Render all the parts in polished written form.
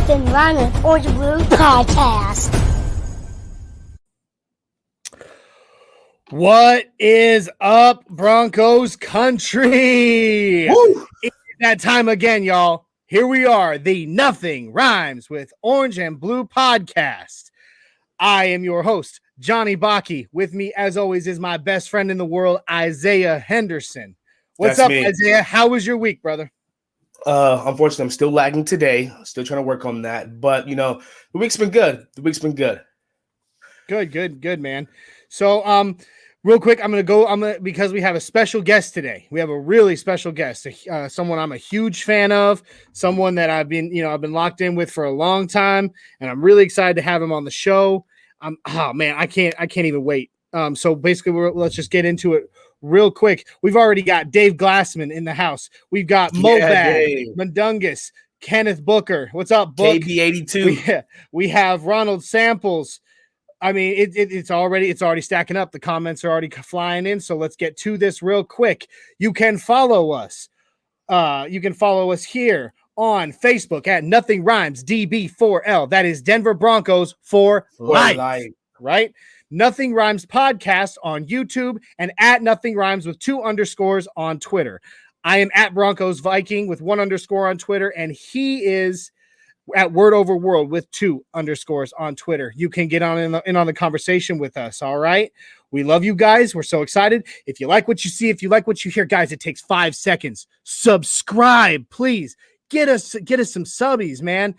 Nothing Rhymes with Orange and Blue podcast. What is up, Broncos country? Woo! It's that time again, y'all. Here we are, the Nothing Rhymes with Orange and Blue podcast. I am your host, Johnny Bakke. With me, as always, is my best friend in the world, Isaiah Henderson. What's That's up, me. Isaiah? How was your week, brother? Unfortunately, I'm still lagging today. Still trying to work on that. But, the week's been good. Good, man. So, real quick, because we have a special guest today. We have a really special guest, someone I'm a huge fan of, someone that I've been locked in with for a long time, and I'm really excited to have him on the show. I can't even wait. So basically, let's just get into it real quick. We've already got Dave Glassman in the house. We've got Mobad, Mundungus, Kenneth Booker. What's up, Book? KB82. We have Ronald Samples. I mean, it's already stacking up. The comments are already flying in. So let's get to this real quick. You can follow us. You can follow us here on Facebook at Nothing Rhymes DB4L. That is Denver Broncos for life. Right? Nothing Rhymes podcast on YouTube and at Nothing Rhymes with 2 underscores on Twitter. I am at Broncos Viking with 1 underscore on Twitter, and he is at Word Over World with 2 underscores on Twitter. You can get in on the conversation with us. All right. We love you guys. We're so excited. If you like what you see, if you like what you hear, guys, it takes 5 seconds. Subscribe, please. Get us some subbies, man.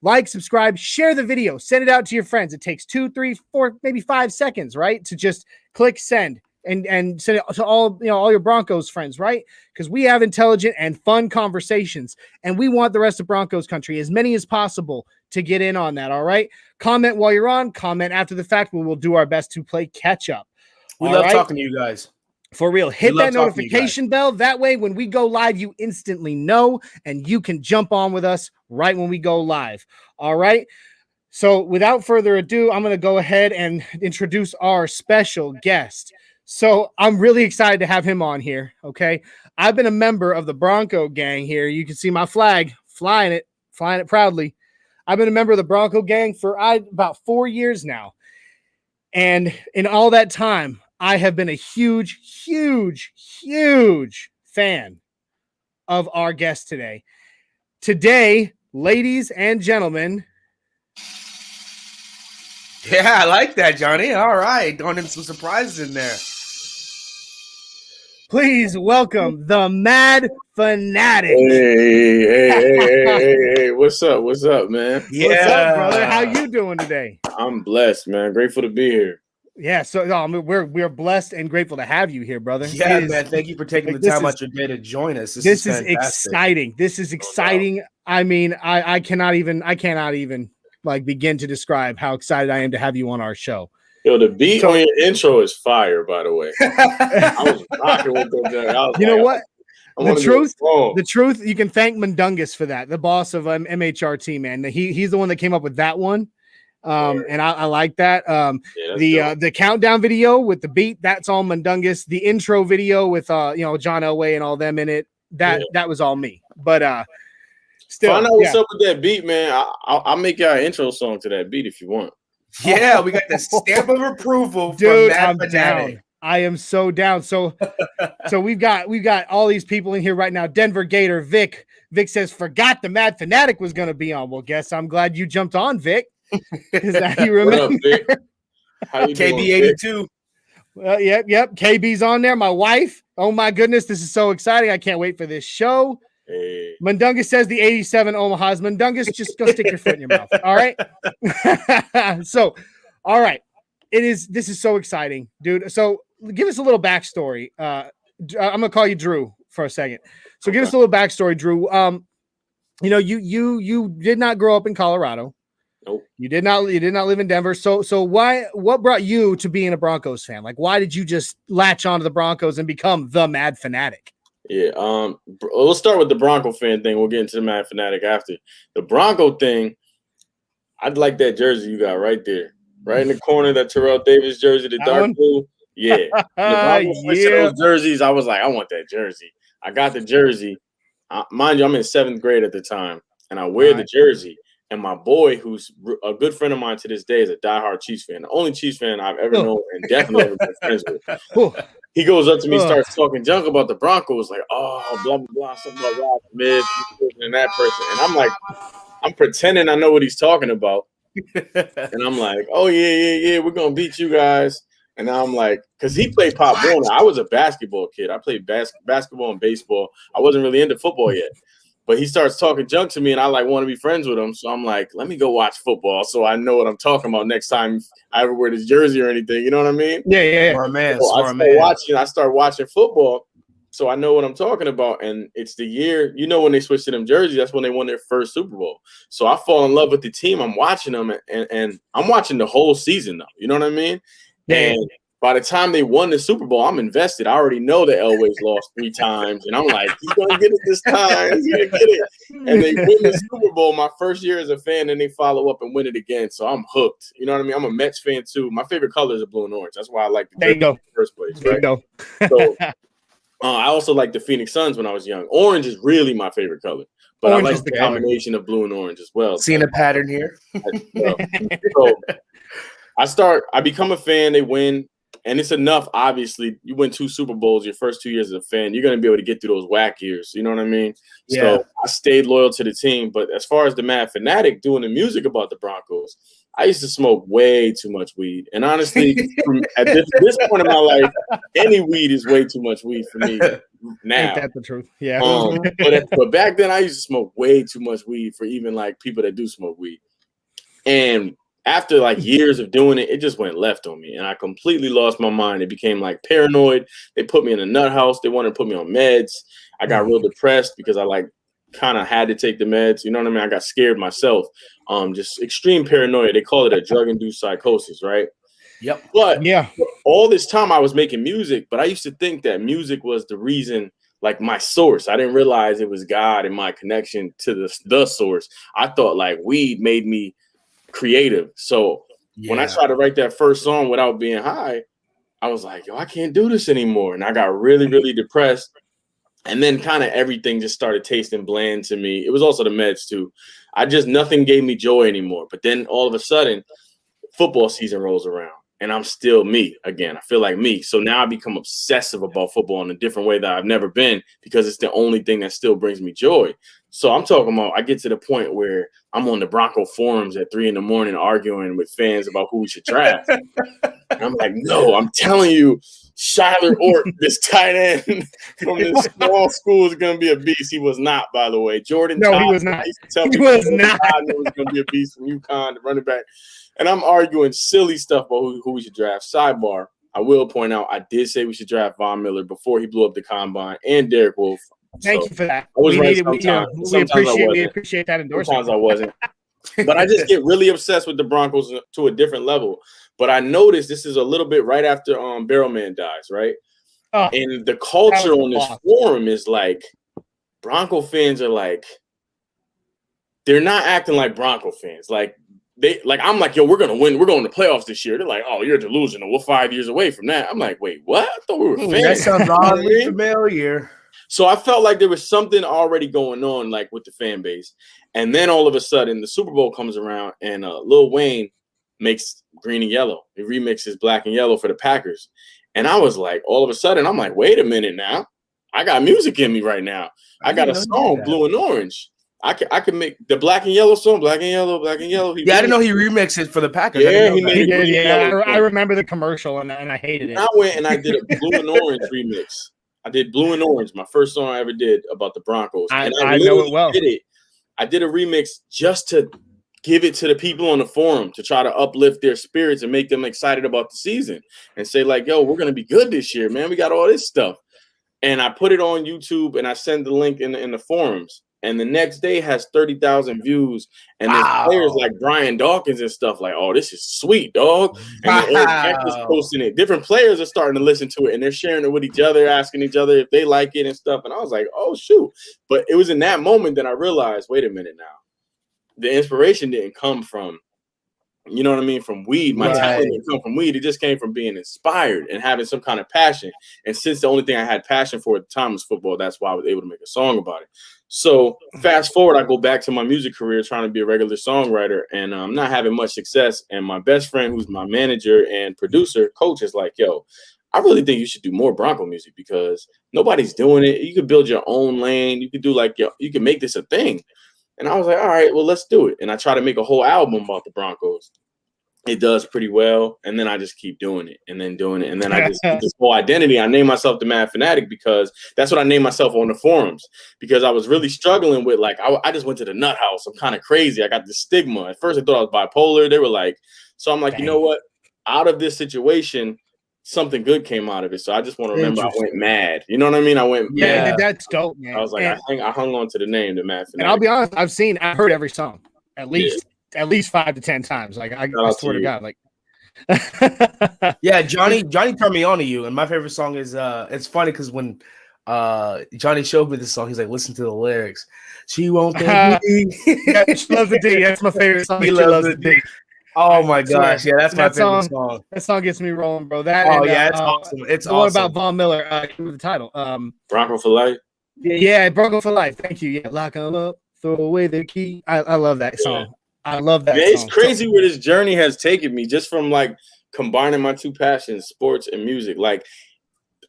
Like, subscribe, share the video, send it out to your friends. It takes 2, 3, 4, maybe 5 seconds, right? To just click send and send it to all your Broncos friends, right? Because we have intelligent and fun conversations, and we want the rest of Broncos country, as many as possible, to get in on that. All right. Comment while you're on, comment after the fact. We will do our best to play catch up. We love talking to you guys. For real, hit that notification bell. That way, when we go live, you instantly know, and you can jump on with us right when we go live. All right. So without further ado, I'm going to go ahead and introduce our special guest. So I'm really excited to have him on here. Okay. I've been a member of the Bronco gang here. You can see my flag flying it proudly. I've been a member of the Bronco gang for about 4 years now. And in all that time, I have been a huge fan of our guest today. Today, ladies and gentlemen. Yeah, I like that, Johnny. All right. Throwing in some surprises in there. Please welcome the Mad Fanatic. Hey, what's up, man? Yeah. What's up, brother? How you doing today? I'm blessed, man. Grateful to be here. Yeah, so we're blessed and grateful to have you here, brother. Yeah, man. Thank you for taking the time out your day to join us. This is exciting. This is exciting. I mean, I cannot even like begin to describe how excited I am to have you on our show. Yo, the beat on your intro is fire, by the way. I was rocking with them there. Know what? The truth, you can thank Mundungus for that, the boss of MHRT, man. He's the one that came up with that one. And I like that. The countdown video with the beat, that's all Mundungus. The intro video with John Elway and all them in it, that was all me. But still, find out what's up with that beat, man. I'll make y'all an intro song to that beat if you want. Yeah, we got the stamp of approval, dude. From I'm down. I am so down. So we've got all these people in here right now. Denver Gator Vic. Vic says, forgot the Mad Fanatic was going to be on. Well, guess I'm glad you jumped on, Vic. Is that you remember? What up, Vic? How you KB82. Yep. KB's on there. My wife. Oh my goodness, this is so exciting. I can't wait for this show. Hey. Mundungus says the 87 Omahas. Mundungus, just go stick your foot in your mouth. All right. So, all right. This is so exciting, dude. So give us a little backstory. I'm going to call you Drew for a second. So give us a little backstory, Drew. You did not grow up in Colorado. Nope. You did not live in Denver. So what brought you to being a Broncos fan? Like, why did you just latch onto the Broncos and become the Mad Fanatic? Yeah. We'll start with the Bronco fan thing. We'll get into the Mad Fanatic after. The Bronco thing, I'd like that jersey you got right there. Right in the corner, that Terrell Davis jersey, the dark blue. Yeah. Those jerseys, I was like, I want that jersey. I got the jersey. Mind you, I'm in 7th grade at the time, and I wear the jersey. And my boy, who's a good friend of mine to this day, is a diehard Chiefs fan. The only Chiefs fan I've ever known and definitely ever been friends with. He goes up to me, starts talking junk about the Broncos, like, oh, blah, blah, blah, something about Rob Smith and that person. And I'm like, I'm pretending I know what he's talking about. And I'm like, oh, yeah, we're going to beat you guys. And now I'm like, because he played Pop Warner. I was a basketball kid. I played basketball and baseball. I wasn't really into football yet. But he starts talking junk to me, and I like want to be friends with him. So I'm like, let me go watch football so I know what I'm talking about next time I ever wear this jersey or anything. You know what I mean? Yeah. Smart man. So I start watching football, so I know what I'm talking about. And it's the year, when they switched to them jerseys, that's when they won their first Super Bowl. So I fall in love with the team. I'm watching them, and I'm watching the whole season though. You know what I mean? Yeah. And by the time they won the Super Bowl, I'm invested. I already know that Elway's lost 3 times, and I'm like, he's gonna get it this time. He's gonna get it. And they win the Super Bowl my first year as a fan, and they follow up and win it again. So I'm hooked. You know what I mean? I'm a Mets fan too. My favorite color is blue and orange. That's why I like the There you go. in the first place. There you go. So I also like the Phoenix Suns when I was young. Orange is really my favorite color, but Orange I is like the the color. combination of blue and orange as well. Seeing a pattern here. So I become a fan. They win. And it's enough, obviously. You win 2 Super Bowls your first 2 years as a fan. You're going to be able to get through those whack years. You know what I mean? Yeah. So I stayed loyal to the team. But as far as the Mad Fanatic doing the music about the Broncos, I used to smoke way too much weed. And honestly, at this point in my life, any weed is way too much weed for me now. Ain't that the truth? Yeah. But back then, I used to smoke way too much weed for even like people that do smoke weed. And after like years of doing it, it just went left on me, and I completely lost my mind. It became like paranoid. They put me in a nut house. They wanted to put me on meds. I got real depressed because I like kind of had to take the meds. You know what I mean? I got scared myself. Just extreme paranoia. They call it a drug-induced psychosis, right? Yep. But Yeah. all this time I was making music, but I used to think that music was the reason, like my source. I didn't realize it was God and my connection to the source. I thought like weed made me creative. So when I tried to write that first song without being high, I was like, yo, I can't do this anymore. And I got really, really depressed. And then kind of everything just started tasting bland to me. It was also the meds too. Nothing gave me joy anymore. But then all of a sudden, football season rolls around and I'm still me again. I feel like me. So now I become obsessive about football in a different way that I've never been, because it's the only thing that still brings me joy. So I'm talking about, I get to the point where I'm on the Bronco forums at 3 a.m. arguing with fans about who we should draft. And I'm like, no, I'm telling you, Shyler Ort, this tight end from this small school, is going to be a beast. He was not, by the way. Jordan Todd, he was not. He was not. He was going to be a beast from UConn, the running back. And I'm arguing silly stuff about who we should draft. Sidebar, I will point out, I did say we should draft Von Miller before he blew up the combine, and Derek Wolfe. Thank you for that. I was right We appreciate that endorsement. Sometimes I wasn't. But I just get really obsessed with the Broncos to a different level. But I noticed this is a little bit right after Barrelman dies, right? And the culture on this forum is like, Bronco fans are like, they're not acting like Bronco fans. Like I'm like, yo, we're gonna win. We're going to playoffs this year. They're like, oh, you're delusional. We're 5 years away from that. I'm like, wait, what? I thought we were fans. That sounds oddly familiar. So I felt like there was something already going on, like with the fan base. And then all of a sudden, the Super Bowl comes around, and Lil Wayne makes Green and Yellow. He remixes Black and Yellow for the Packers. And I was like, all of a sudden, I'm like, wait a minute now. I got music in me right now. I got a song, Blue and Orange. I can make the Black and Yellow song, Black and Yellow, Black and Yellow. I didn't know he remixed it for the Packers. Yeah, he did. Yeah, I remember the commercial, and I hated it. I went and I did a Blue and Orange remix. I did Blue and Orange, my first song I ever did about the Broncos. And I know it well. I did a remix just to give it to the people on the forum to try to uplift their spirits and make them excited about the season and say like, yo, we're going to be good this year, man. We got all this stuff. And I put it on YouTube and I send the link in the forums. And the next day has 30,000 views. And there's players like Brian Dawkins and stuff like, oh, this is sweet, dog. And then Eric Beck is posting it. Different players are starting to listen to it, and they're sharing it with each other, asking each other if they like it and stuff. And I was like, oh, shoot. But it was in that moment that I realized, wait a minute now. The inspiration didn't come from You know what I mean? From weed. My talent didn't come from weed. It just came from being inspired and having some kind of passion. And since the only thing I had passion for at the time was football, that's why I was able to make a song about it. So fast forward, I go back to my music career trying to be a regular songwriter, and I'm not having much success. And my best friend, who's my manager and producer, coach, is like, yo, I really think you should do more Bronco music because nobody's doing it. You could build your own lane. You could do you can make this a thing. And I was like, all right, well, let's do it. And I try to make a whole album about the Broncos. It does pretty well. And then I just keep doing it and then doing it. And then I just get this whole identity. I named myself the Mad Fanatic because that's what I named myself on the forums, because I was really struggling with, like, I just went to the nut house. I'm kind of crazy. I got this stigma. At first I thought I was bipolar. They were like, so I'm like, you know what? Out of this situation, something good came out of it. So I just want to remember I went mad. You know what I mean? I went mad. That's dope, man. I was like, I hung on to the name, the Mad Fanatic. And I'll be honest, I've heard every song at least 5 to 10 times. Like I swear to God, like Johnny turned me on to you. And my favorite song is it's funny because when Johnny showed me this song, he's like, listen to the lyrics. She won't think she loves the D. That's my favorite song. He loves the D. Oh my gosh, that's my favorite song. That song gets me rolling, bro. That it's awesome. It's the one about Von Miller. Give me the title. Bronco for Life. Yeah, Bronco for Life. Thank you. Yeah, lock them up, throw away the key. I love that song. I love that. It's crazy where this journey has taken me, just from like combining my two passions, sports and music. Like,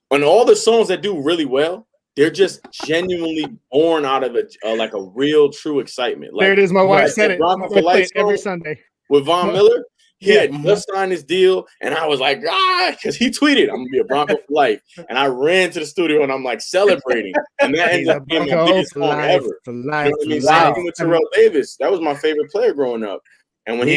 on all the songs that do really well, they're just genuinely born out of a real, true excitement. Like, there it is. My wife said it. Bronco for Life every Sunday with Von Miller. He had just signed his deal, and I was like, because he tweeted, I'm gonna be a Bronco for life. And I ran to the studio and I'm like celebrating. And that ends up being my biggest song ever. You know what I mean? Same with Terrell Davis. That was my favorite player growing up. And when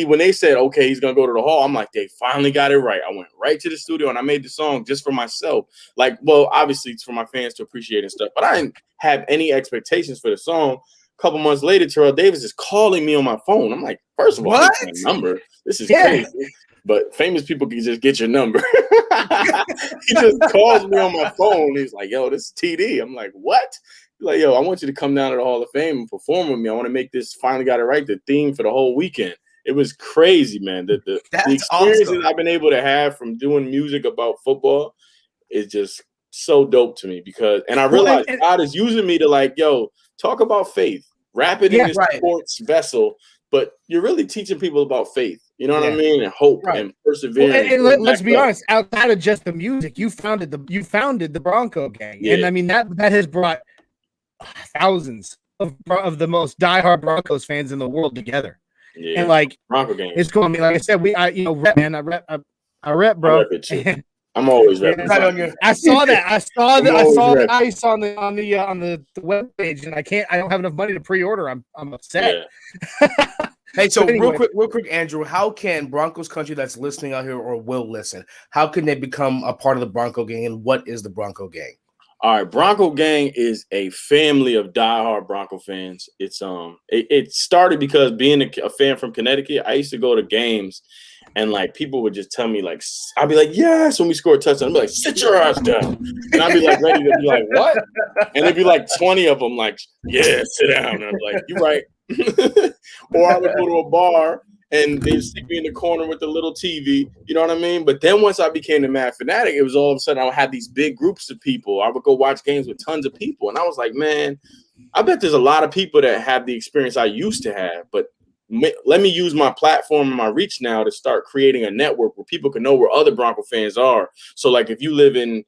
when they said, okay, he's gonna go to the Hall, I'm like, they finally got it right. I went right to the studio and I made the song just for myself. Like, well, obviously it's for my fans to appreciate and stuff, but I didn't have any expectations for the song. A couple months later, Terrell Davis is calling me on my phone. I'm like, first of all, I don't have my number. This is crazy. But famous people can just get your number. He just calls me on my phone. He's like, yo, this is TD. I'm like, what? He's like, yo, I want you to come down to the Hall of Fame and perform with me. I want to make this Finally Got It Right, the theme for the whole weekend. It was crazy, man. The experiences I've been able to have from doing music about football is just so dope to me, because, and I realized God is using me to, like, yo, talk about faith, wrap it in this sports vessel, but you're really teaching people about faith. You know what I mean? And hope and perseverance. And let's be honest, outside of just the music, you founded the Bronco gang. Yeah. And I mean, that has brought thousands of the most diehard Broncos fans in the world together. Yeah. And like Bronco gang. It's cool. I mean, like I said, I rep, bro. I rep it too. I'm always repping. I saw that. I saw the ice on the webpage, and I don't have enough money to pre-order. I'm upset. Yeah. Hey, so anyway, real quick, Andrew, how can Broncos country that's listening out here or will listen, how can they become a part of the Bronco gang, and what is the Bronco gang? All right, Bronco gang is a family of diehard Bronco fans. It's it started because being a fan from Connecticut, I used to go to games, and like people would just tell me, like, I'd be like, yes, when we score a touchdown, I'd be like, sit your ass down, and I'd be like ready to be like, what? And there'd be like 20 of them, like, yeah, sit down. And I'd be like, you're right. Or I would go to a bar and they'd stick me in the corner with the little TV, you know what I mean? But then once I became the Mad Fanatic, it was all of a sudden I would have these big groups of people. I would go watch games with tons of people, and I was like, man, I bet there's a lot of people that have the experience I used to have, but let me use my platform and my reach now to start creating a network where people can know where other Bronco fans are. So like if you live in,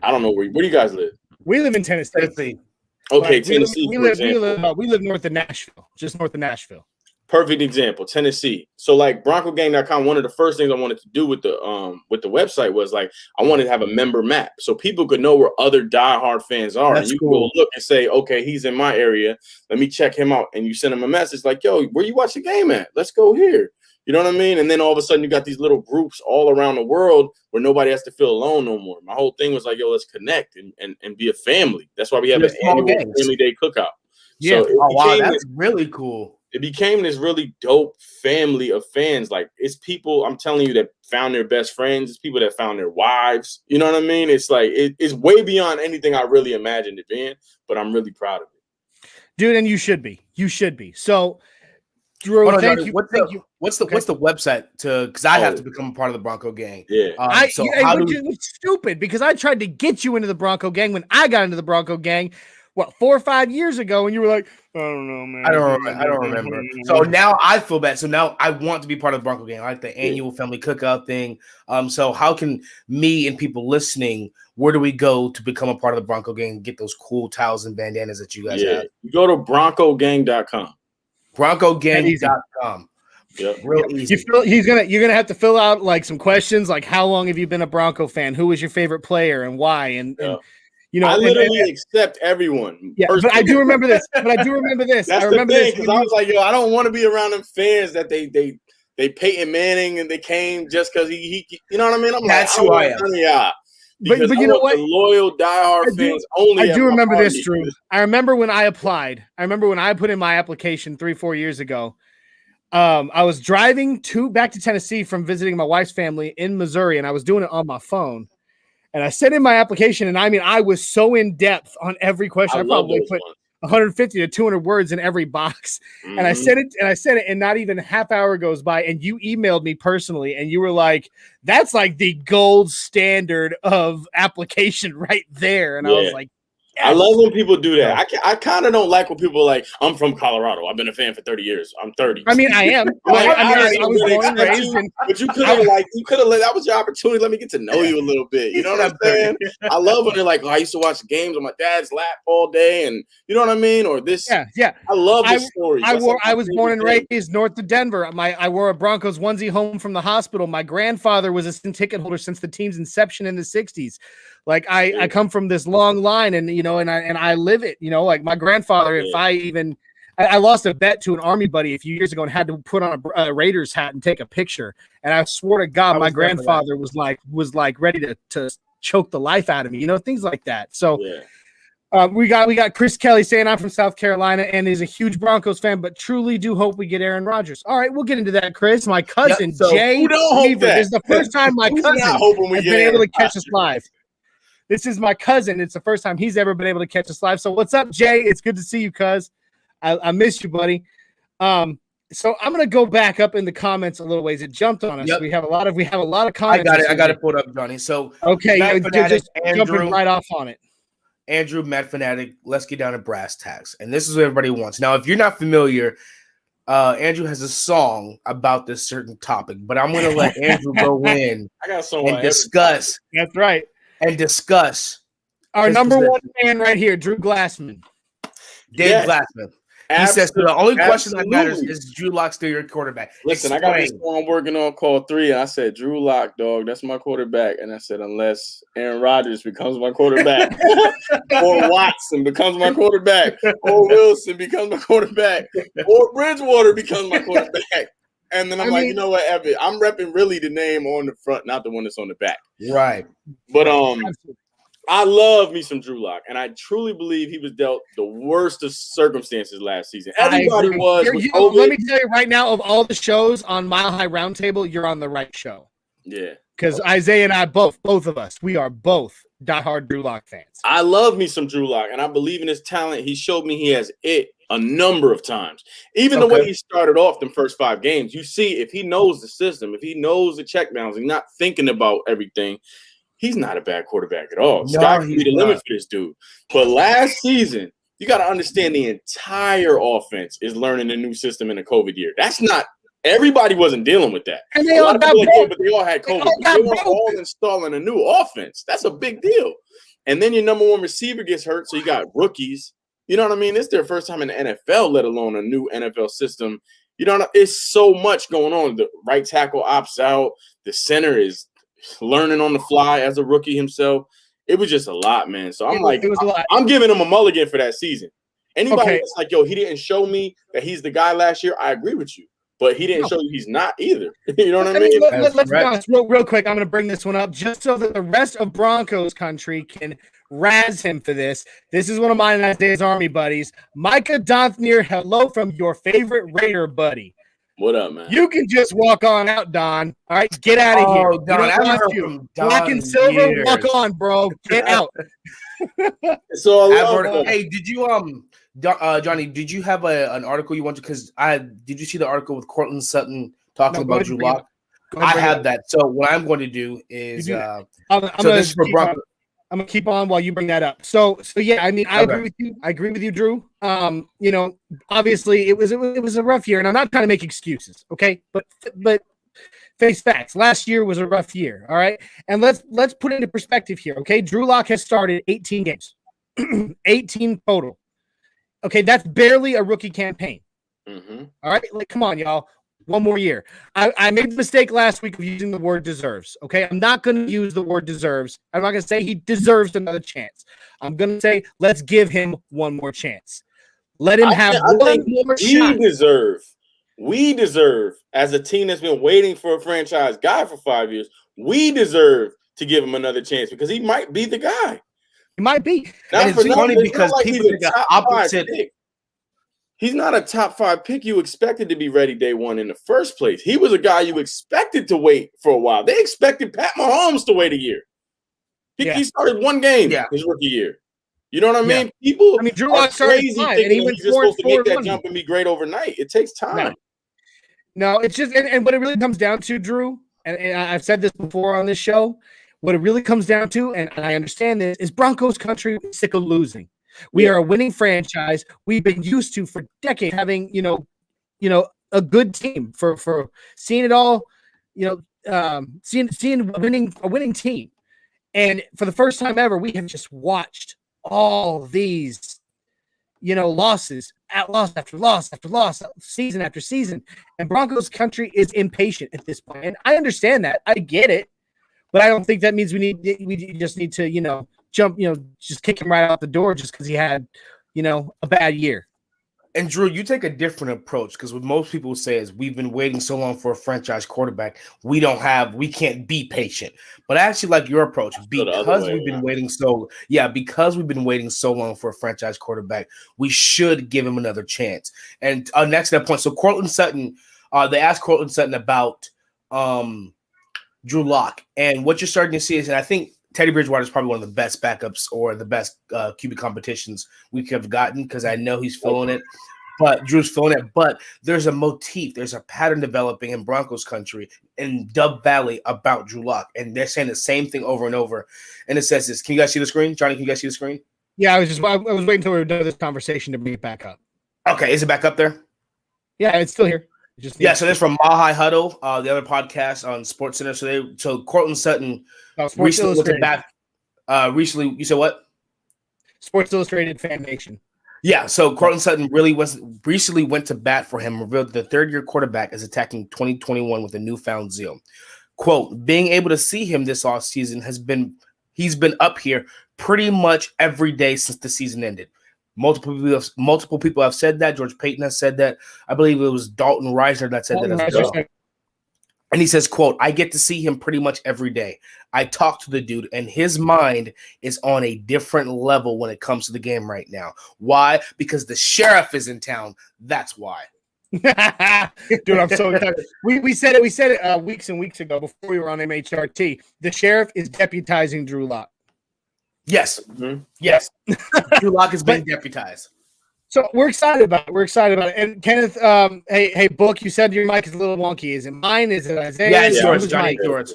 I don't know, where do you guys live? We live in Tennessee. Okay, Tennessee. We live north of Nashville, just north of Nashville. Perfect example, Tennessee. So like BroncoGang.com, one of the first things I wanted to do with the website was like I wanted to have a member map so people could know where other diehard fans are. That's and you cool. can go look and say, okay, he's in my area. Let me check him out. And you send him a message like, yo, where you watch the game at? Let's go here. You know what I mean? And then all of a sudden you got these little groups all around the world where nobody has to feel alone no more. My whole thing was like, yo, let's connect and be a family. That's why we have an annual Family Day cookout. Yeah. So wow, that's really cool. It became this really dope family of fans. Like it's people, I'm telling you, that found their best friends. It's people that found their wives. You know what I mean? It's like, it's way beyond anything I really imagined it being, but I'm really proud of it. Dude, and you should be. You should be. So Drew, thank you. What's the website because I have to become a part of the Bronco gang? Yeah. Which is stupid because I tried to get you into the Bronco gang when I got into the Bronco gang, 4 or 5 years ago, and you were like, I don't know, man. I don't remember. So now I feel bad. So now I want to be part of the Bronco gang. I like the annual family cookout thing. So how can me and people listening, where do we go to become a part of the Bronco gang and get those cool towels and bandanas that you guys have? You go to BroncoGang.com. BroncoGang.com. Yep. Real easy. You're gonna have to fill out like some questions, like how long have you been a Bronco fan? Who was your favorite player and why? And you know, I literally accept everyone. Yeah, but I do remember this. That's the thing, because I was like, yo, I don't want to be around them fans that they Peyton Manning and they came just because he you know what I mean? That's who I am. But you know what? The loyal diehard fans only. I do remember this, Drew. I remember when I applied. I remember when I put in my application 3-4 years ago. I was driving back to Tennessee from visiting my wife's family in Missouri, and I was doing it on my phone. And I sent in my application, and I mean, I was so in depth on every question. I probably put 150 to 200 words in every box. Mm-hmm. And I sent it, and not even a half hour goes by, and you emailed me personally, and you were like, "That's like the gold standard of application right there." And I was like, yes. I love when people do that. I kind of don't like when people are like, I'm from Colorado. I've been a fan for 30 years. I'm 30. I mean, I am. I was born and raised. But you could have let that was your opportunity. Let me get to know you a little bit. You know what I'm saying? I love when they're like, I used to watch games on my dad's lap all day, and you know what I mean? Or this. Yeah. I love this story. I was born and raised north of Denver. I wore a Broncos onesie home from the hospital. My grandfather was a season ticket holder since the team's inception in the 60s. Like I come from this long line, and you know, and I live it. You know, like my grandfather. If I lost a bet to an Army buddy a few years ago and had to put on a Raiders hat and take a picture, and I swore to God, my grandfather was like ready to choke the life out of me. You know, things like that. So. We got Chris Kelly saying I'm from South Carolina and is a huge Broncos fan, but truly do hope we get Aaron Rodgers. All right, we'll get into that, Chris. My cousin Jay Weaver. This is the first time my cousin has been able to catch us live. This is my cousin. It's the first time he's ever been able to catch us live. So what's up, Jay? It's good to see you, cuz. I miss you, buddy. So I'm gonna go back up in the comments a little ways. It jumped on us. Yep. We have a lot of comments. I got it pulled up, Johnny. So okay, just jumping right off on it. Andrew, Matt Fanatic, let's get down to brass tacks. And this is what everybody wants. Now, if you're not familiar, Andrew has a song about this certain topic, but I'm going to let Andrew go in and discuss. That's right. And discuss. Our number one fan right here, Drew Glassman. Dave Glassman. He says the only question that matters is Drew Lock still your quarterback. Listen, I got this song I'm working on called 3, and I said, Drew Lock, dog, that's my quarterback. And I said, unless Aaron Rodgers becomes my quarterback, or Watson becomes my quarterback, or Wilson becomes my quarterback, or Bridgewater becomes my quarterback. And then I'm like, you know what, Evan, I'm repping really the name on the front, not the one that's on the back. Right. But I love me some Drew Lock, and I truly believe he was dealt the worst of circumstances last season. Everybody was. Let me tell you right now, of all the shows on Mile High Roundtable, you're on the right show. Yeah. Because Isaiah and I both of us, we are both diehard Drew Lock fans. I love me some Drew Lock, and I believe in his talent. He showed me he has it a number of times. Even the way he started off the first 5 games, you see if he knows the system, if he knows the checkdowns, and not thinking about everything, he's not a bad quarterback at all. Sky can be the limit for this dude. But last season, you got to understand the entire offense is learning a new system in a COVID year. That's not – everybody wasn't dealing with that. And they all got but they all had COVID. They were all installing a new offense. That's a big deal. And then your number one receiver gets hurt, so you got rookies. You know what I mean? It's their first time in the NFL, let alone a new NFL system. You know, it's so much going on. The right tackle opts out. The center is – learning on the fly as a rookie himself. It was just a lot, man. So I'm giving him a mulligan for that season. Anybody that's like, yo, he didn't show me that he's the guy last year, I agree with you. But he didn't show you he's not either. You know what I mean? Let's be honest real quick. I'm going to bring this one up just so that the rest of Broncos country can razz him for this. This is one of mine and Isaiah's Army buddies. Micah Donthier, hello from your favorite Raider buddy. What up, man? You can just walk on out, Don. All right, get out of here. Don, I heard from Don Black and silver, walk on, bro. Get out. So hey, did Johnny, did you have an article you want to? Because did you see the article with Cortland Sutton talking about Drew Lock? I have that. So what I'm going to do is I'm gonna keep on while you bring that up. So yeah, I mean, I agree with you. I agree with you, Drew. Obviously it was a rough year, and I'm not trying to make excuses, okay? But face facts. Last year was a rough year, all right? And let's put it into perspective here, okay? Drew Lock has started 18 games, 18 total. Okay, that's barely a rookie campaign. Mm-hmm. All right, like come on, y'all. One more year. I made the mistake last week of using the word deserves. Okay, I'm not going to use the word deserves. I'm not going to say he deserves another chance. I'm going to say let's give him one more chance. Let him have one more shot. We deserve, as a team that's been waiting for a franchise guy for 5 years, we deserve to give him another chance because he might be the guy. He might be. And it's funny because people think the opposite. He's not a top 5 pick. You expected to be ready day one in the first place. He was a guy you expected to wait for a while. They expected Pat Mahomes to wait a year. He started one game his rookie year. You know what I mean? People Drew Lock started crazy thinking he's just supposed to make that jump and be great overnight. It takes time. No, it's just and what it really comes down to, Drew, and I've said this before on this show, what it really comes down to, and I understand this, is Broncos country sick of losing. We are a winning franchise. We've been used to for decades having, a good team for seeing it all, seeing a winning team. And for the first time ever, we have just watched all these, losses loss after loss after loss, season after season. And Broncos country is impatient at this point. And I understand that. I get it. But I don't think that means we just need to, jump, just kick him right out the door just because he had, a bad year. And Drew, you take a different approach because what most people say is we've been waiting so long for a franchise quarterback. We can't be patient. But I actually like your approach because we've been waiting so long for a franchise quarterback. We should give him another chance. And next to that point, so Cortland Sutton, they asked Cortland Sutton about Drew Lock, and what you're starting to see is, and I think Teddy Bridgewater is probably one of the best backups or the best QB competitions we could have gotten because I know he's feeling it, but Drew's feeling it. But there's a motif, there's a pattern developing in Broncos country in Dub Valley about Drew Lock, and they're saying the same thing over and over. And it says this. Can you guys see the screen, Johnny? Can you guys see the screen? Yeah, I was waiting until we were done with this conversation to bring it back up. Okay, is it back up there? Yeah, it's still here. So that's from Mahai Huddle, the other podcast on Sports Center. So Cortland Sutton recently went to bat. Recently, you said what? Sports Illustrated Fan Nation. Yeah, so Cortland Sutton recently went to bat for him, revealed the third-year quarterback is attacking 2021 with a newfound zeal. Quote, being able to see him this offseason he's been up here pretty much every day since the season ended. Multiple people have said that. George Payton has said that. I believe it was Dalton Reisner that said that as well. And he says, quote, I get to see him pretty much every day. I talk to the dude, and his mind is on a different level when it comes to the game right now. Why? Because the sheriff is in town. That's why. Dude, I'm so excited. We said it weeks and weeks ago before we were on MHRT. The sheriff is deputizing Drew Lock. Yes. Mm-hmm. Yes. Drew Lock is being deputized. So we're excited about it. And Kenneth, hey, Book, you said your mic is a little wonky. Is it mine? Is it Isaiah? Yeah, it's yours, Johnny. Yours.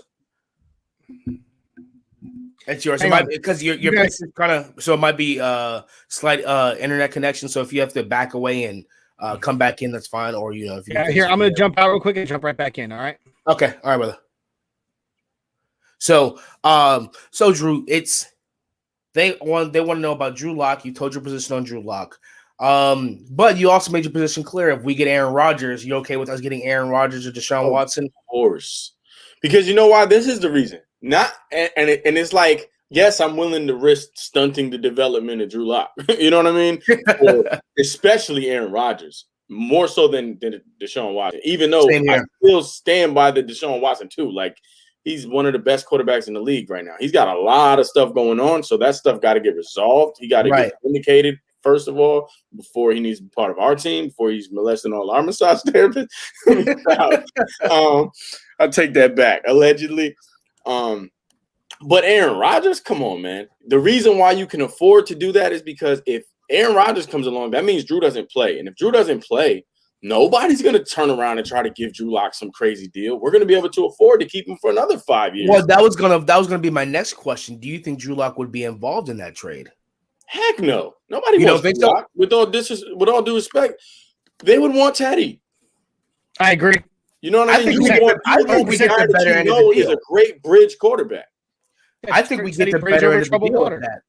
It's yours. Because your mic is kind of, so it might be slight internet connection. So if you have to back away and come back in, that's fine. Or if you here, I'm gonna jump out real quick and jump right back in. All right. Okay. All right, brother. So Drew, they want to know about Drew Lock. You told your position on Drew Lock. But you also made your position clear. If we get Aaron Rodgers, you okay with us getting Aaron Rodgers or Deshaun Watson? Of course. Because you know why? This is the reason. It's like, yes, I'm willing to risk stunting the development of Drew Lock. You know what I mean? Or especially Aaron Rodgers. More so than Deshaun Watson. Even though I still stand by the Deshaun Watson too. Like, he's one of the best quarterbacks in the league right now. He's got a lot of stuff going on, so that stuff got to get resolved. He got to get vindicated, first of all, before he needs to be part of our team, before he's molesting all our massage therapists. I'll take that back, allegedly. But Aaron Rodgers, come on, man. The reason why you can afford to do that is because if Aaron Rodgers comes along, that means Drew doesn't play. And if Drew doesn't play, nobody's going to turn around and try to give Drew Lock some crazy deal. We're going to be able to afford to keep him for another 5 years. Well, that was gonna be my next question. Do you think Drew Lock would be involved in that trade? Heck no. Nobody wants Drew Lock. With all due respect, they would want Teddy. I agree. You know what I mean? I think we get the better end of the deal. He's a great bridge quarterback. I think we get the better end of the deal with that.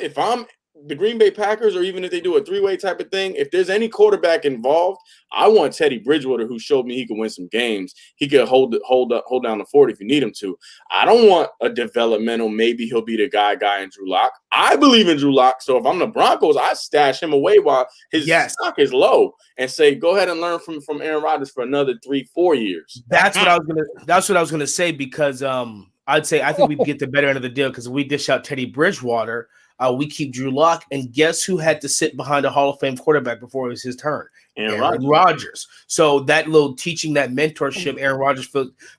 If I'm the Green Bay Packers, or even if they do a three-way type of thing, if there's any quarterback involved, I want Teddy Bridgewater, who showed me he can win some games. He could hold down the fort if you need him to. I don't want a developmental, maybe he'll be the guy in Drew Lock. I believe in Drew Lock, so if I'm the Broncos, I stash him away while his stock is low and say, go ahead and learn from Aaron Rodgers for another 3-4 years. That's what I was gonna say, because I think we get the better end of the deal, because we dish out Teddy Bridgewater. We keep Drew Lock, and guess who had to sit behind a Hall of Fame quarterback before it was his turn? Aaron Rodgers. So that little teaching, that mentorship, Aaron Rodgers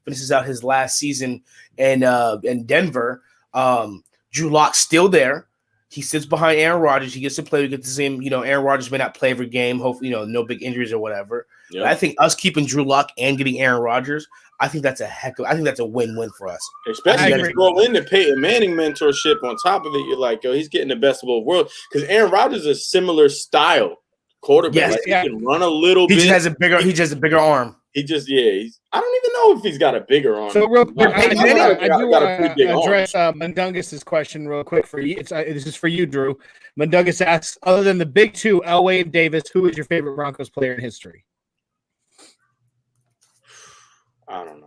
finishes out his last season in Denver. Drew Lock's still there. He sits behind Aaron Rodgers. He gets to play. We get to see him. Aaron Rodgers may not play every game. Hopefully, no big injuries or whatever. Yep. But I think us keeping Drew Lock and getting Aaron Rodgers, I think that's a win-win for us. Especially if you throw in the Peyton Manning mentorship on top of it. You're like, yo, he's getting the best of both worlds. Because Aaron Rodgers is a similar style quarterback. He can run a little bit. He just has a bigger arm. I don't even know if he's got a bigger arm. So real quick, I do want to address Mundungus' question real quick for you. This is for you, Drew. Mundungus asks, other than the big two, Elway and Davis, who is your favorite Broncos player in history? I don't know.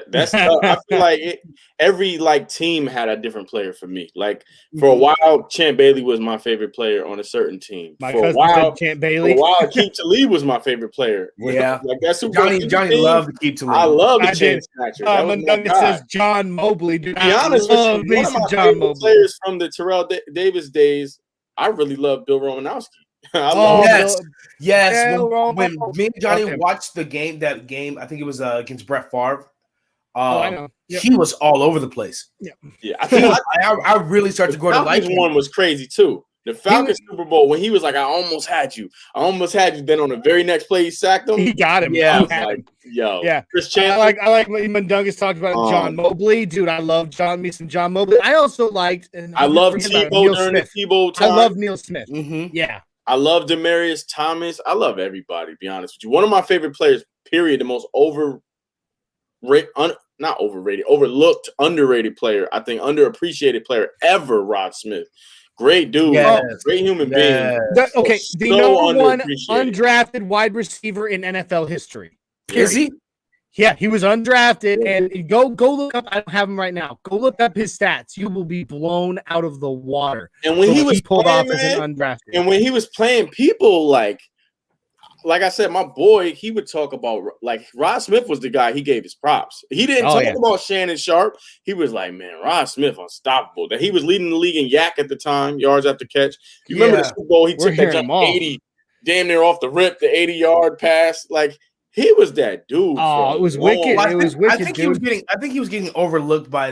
That's I feel like every team had a different player for me. Like for a while, Champ Bailey was my favorite player on a certain team. My cousin said Champ Bailey. For a while, Keith Talib was my favorite player. Yeah, that's Johnny loved Keith Talib. I love the chain snatcher. It says John Mobley. To be honest with you, one of my favorite players from the Terrell Davis days, I really love Bill Romanowski. Yes. When me and Johnny watched that game, I think it was against Brett Favre. I know. Yep. He was all over the place. Yeah. I really started to grow to like him. One was crazy too. The Falcons Super Bowl, when he was like, I almost had you. Then on the very next play, he sacked him. He got him. Yeah. Chris Chandler. I like what Mundungus talked about John Mobley. Dude, I love John Mobley. I also liked, and I love Tebow during the Tebow time. I love Neil Smith. Mm-hmm. Yeah. I love Demaryius Thomas. I love everybody, to be honest with you. One of my favorite players, period, the most overlooked, underrated player, I think underappreciated player ever, Rod Smith. Great dude. Great human being. The number one undrafted wide receiver in NFL history. Period. Is he? Yeah, he was undrafted, and go look up. I don't have him right now. Go look up his stats. You will be blown out of the water. And when he was pulled off as an undrafted, and when he was playing, people like I said, my boy, he would talk about Rod Smith was the guy he gave his props. He didn't talk about Shannon Sharp. He was like, man, Rod Smith unstoppable. That he was leading the league in yak at the time, yards after catch. You remember the Super Bowl? He took that jump 80, damn near off the rip, the 80-yard pass. He was that dude. Oh, it was wicked. It was wicked. I think he was getting overlooked by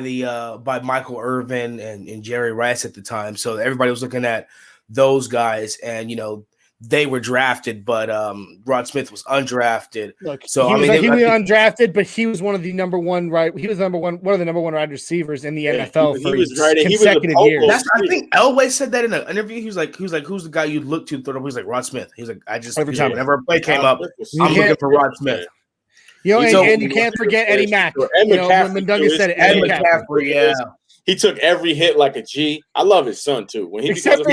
by Michael Irvin and Jerry Rice at the time. So everybody was looking at those guys, and they were drafted, but Rod Smith was undrafted. Look, he was undrafted, but he was one of the number one one of the number one wide receivers in the NFL for consecutive years. I think Elway said that in an interview. He was like, who's the guy you'd look to? He was like Rod Smith. He's like, whenever a play came up, I'm looking for Rod Smith. And you can't forget Eddie Mack. When Mundungus said Eddie McCaffrey, He took every hit like a G. I love his son too. When he except for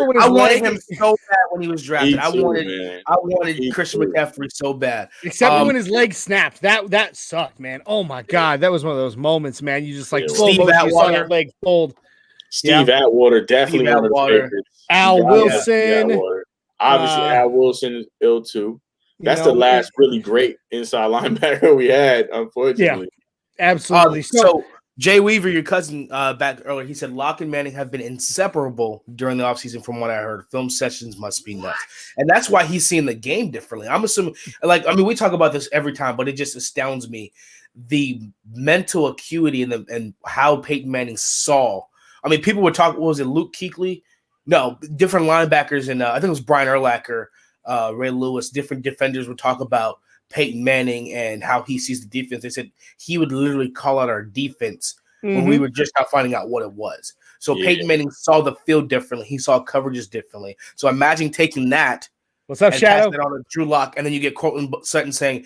when I wanted him so bad when he was drafted. I wanted Christian McCaffrey so bad. Except for when his leg snapped. That sucked, man. Oh my God, that was one of those moments, man. You just Steve Atwater, leg fold. Steve Atwater, definitely one of the favorites. Al Wilson. Obviously, Al Wilson is ill too. That's the last really great inside linebacker we had, unfortunately. Yeah, absolutely. So Jay Weaver, your cousin, back earlier, he said Locke and Manning have been inseparable during the offseason from what I heard. Film sessions must be nuts. And that's why he's seeing the game differently. I'm assuming, we talk about this every time, but it just astounds me. The mental acuity and how Peyton Manning saw. People were talking, what was it, Luke Kuechly? No, different linebackers, and I think it was Brian Urlacher, Ray Lewis. Different defenders would talk about Peyton Manning and how he sees the defense. They said he would literally call out our defense when we were just now finding out what it was. So Peyton Manning saw the field differently. He saw coverages differently. So imagine taking that. What's up, Shadow? Passing it on to Drew Lock, and then you get Cortland Sutton saying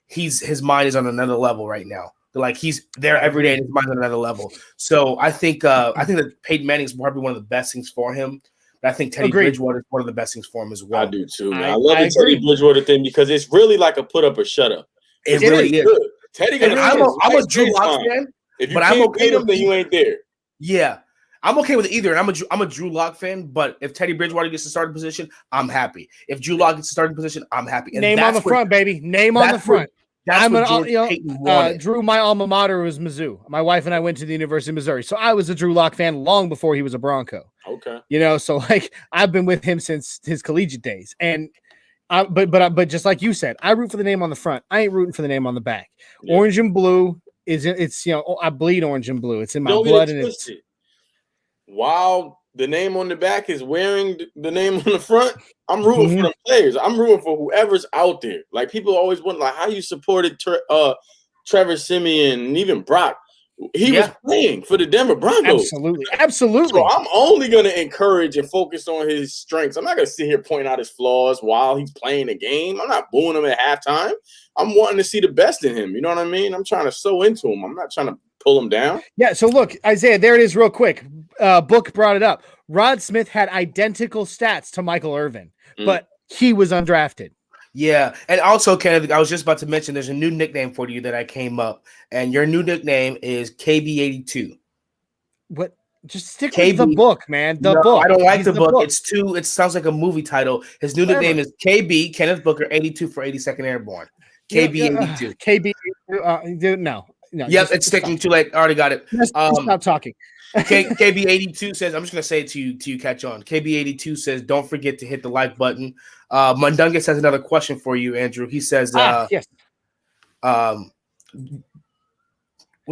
his mind is on another level right now. Like he's there every day, and his mind's on another level. So I think that Peyton Manning is probably one of the best things for him. But I think Teddy Bridgewater is one of the best things for him as well. I do too, man. I love the Teddy Bridgewater thing because it's really like a put up or shut up. It really is. Good. Teddy, I'm a Drew Lock fan. If you can't beat him, then you ain't there. Yeah. I'm okay with either, and I'm a Drew Lock fan. But if Teddy Bridgewater gets the starting position, I'm happy. If Drew Lock gets the starting position, I'm happy. And name on the front, baby. Name on the front. Drew, my alma mater was Mizzou. My wife and I went to the University of Missouri, so I was a Drew Lock fan long before he was a Bronco. Okay, so like I've been with him since his collegiate days, and but just like you said, I root for the name on the front. I ain't rooting for the name on the back. Yeah. Orange and blue it's I bleed orange and blue. It's in my blood, and it's while the name on the back is wearing the name on the front. I'm rooting for the players. I'm rooting for whoever's out there. Like people always wonder, like how you supported Trevor Siemian and even Brock. He was playing for the Denver Broncos. Absolutely. So I'm only going to encourage and focus on his strengths. I'm not going to sit here pointing out his flaws while he's playing the game. I'm not booing him at halftime. I'm wanting to see the best in him. You know what I mean? I'm trying to sew into him. I'm not trying to pull him down. Yeah. So look, Isaiah, there it is, real quick. Book brought it up. Rod Smith had identical stats to Michael Irvin, but he was undrafted. Yeah, and also, Kenneth, I was just about to mention there's a new nickname for you that I came up, and your new nickname is KB82. What? Just stick with the book, man. The book. I don't like the book. It sounds like a movie title. His new nickname is KB Kenneth Booker 82 for 82nd Airborne. KB82. KB. No. Yep, it's sticking too late. I already got it. Stop talking. KB82 says, I'm just going to say it to you catch on. KB82 says, don't forget to hit the like button. Mundungus has another question for you, Andrew. He says, yes. What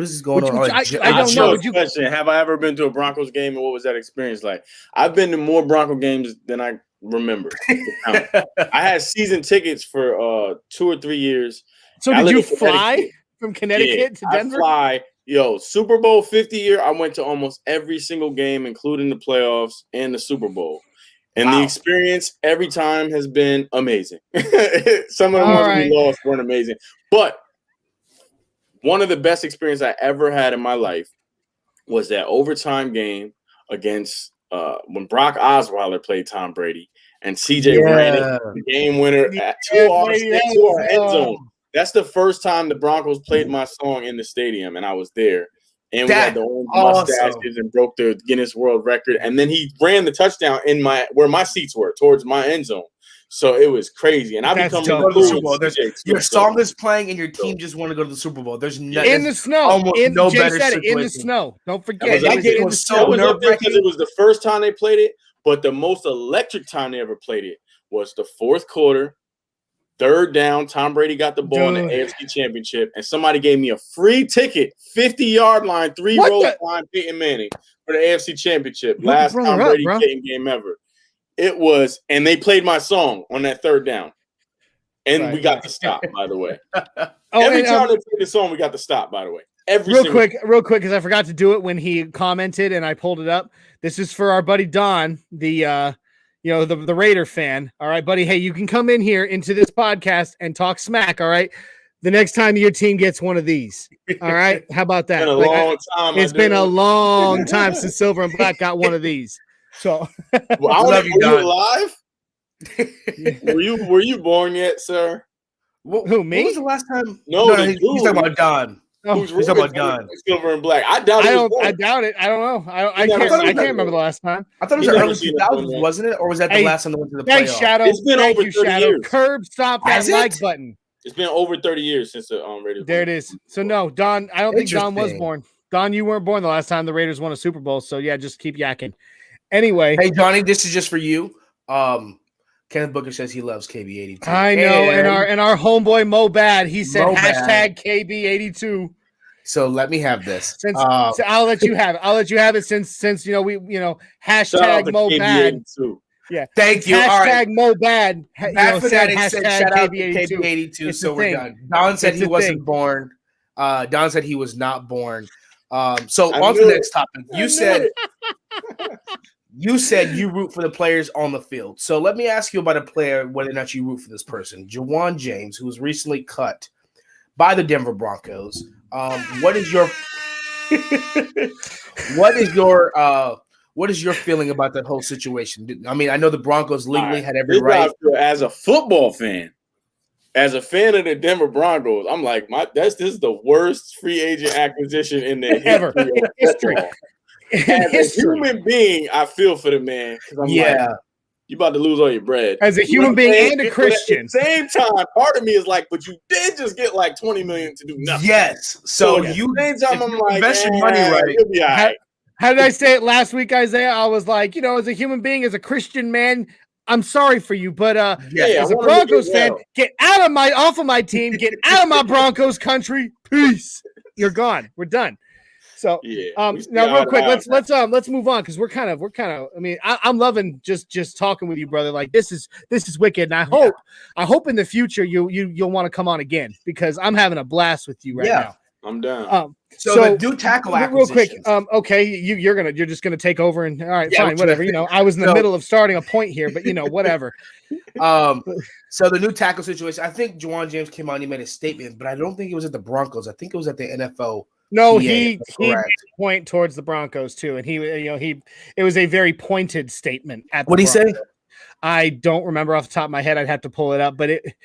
is this going on? I don't know. Question. Have I ever been to a Broncos game, and what was that experience like? I've been to more Bronco games than I remember. I had season tickets for 2 or 3 years. So did you fly from Connecticut to Denver? I fly. Super Bowl 50 year, I went to almost every single game, including the playoffs and the Super Bowl. And the experience every time has been amazing. Some of the ones we lost weren't amazing. But one of the best experiences I ever had in my life was that overtime game against when Brock Osweiler played Tom Brady and CJ ran it, the game winner to our end zone. That's the first time the Broncos played my song in the stadium, and I was there. And we had the orange mustaches and broke the Guinness World Record. And then he ran the touchdown in where my seats were, towards my end zone. So it was crazy. And I become to the Super Bowl. Your song is playing, and your team just want to go to the Super Bowl. There's in the snow. In the snow. Don't forget. That game was so nerve-wracking because it was the first time they played it, but the most electric time they ever played it was the fourth quarter. Third down, Tom Brady got the ball in the AFC Championship, and somebody gave me a free ticket, 50-yard line, 3 rows line, Peyton Manning for the AFC Championship. Last Tom Brady game ever. It was, and they played my song on that third down, and we got the stop. By the way, every time they played the song, we got the stop. By the way, real quick, because I forgot to do it when he commented, and I pulled it up. This is for our buddy Don, the Raider fan. All right, buddy. Hey, you can come in here into this podcast and talk smack. All right. The next time your team gets one of these. All right. How about that? It's been a long time since Silver and Black got one of these. So well, I love you, Don. Alive? Were you born yet, sir? Who, me? When was the last time? No, he's talking about Don. He's talking about Don. Silver and Black. I doubt it. I don't know. I can't remember the last time. I thought it was the early 2000s, wasn't it? Or was that the last time they went to the playoffs? Thanks, Shadow. It's been over 30 years. Curb stop that like button. It's been over 30 years since the Raiders. There it is. So no, Don. I don't think Don was born. Don, you weren't born the last time the Raiders won a Super Bowl. So yeah, just keep yakking. Anyway, hey Johnny, this is just for you. Kenneth Booker says he loves KB82. I know, and our homeboy Mo Bad, he said hashtag KB82. So let me have this. So I'll let you have it. I'll let you have it since we hashtag Mo Bad. Yeah. Thank you. Hashtag All right. Mo Bad. Bad Fanatics said shout out to KB82. KB82. So we're done. Don said he wasn't born. Don said he was not born. So on to the next topic. You said you root for the players on the field. So let me ask you about a player, whether or not you root for this person. Juwan James, who was recently cut by the Denver Broncos. What is your feeling about that whole situation? I mean, I know the Broncos legally had every right. As a football fan, as a fan of the Denver Broncos, I'm like, this is the worst free agent acquisition in the history. As a human being, I feel for the man because I'm like, you about to lose all your bread. As a human being and a Christian. At the same time, part of me is like, but you did just get like $20 million to do nothing. Yes. So you same time, I'm like, invest your money right. You'll be all right. How did I say it last week, Isaiah? I was like, as a human being, as a Christian man, I'm sorry for you, but as a Broncos fan, get off of my team, get out of my Broncos country. Peace. You're gone. We're done. So now real quick, let's move on because we're kind of. I mean, I'm loving just talking with you, brother. Like this is wicked, and I hope in the future you'll want to come on again because I'm having a blast with you right now. I'm down. So the do tackle real quick. Okay, you're just gonna take over and all right, fine, whatever. I was in the middle of starting a point here, but whatever. So the new tackle situation. I think Juwan James came out and he made a statement, but I don't think it was at the Broncos. I think it was at the NFL. No, he made a point towards the Broncos too, and it was a very pointed statement. What did he say? I don't remember off the top of my head. I'd have to pull it up, but it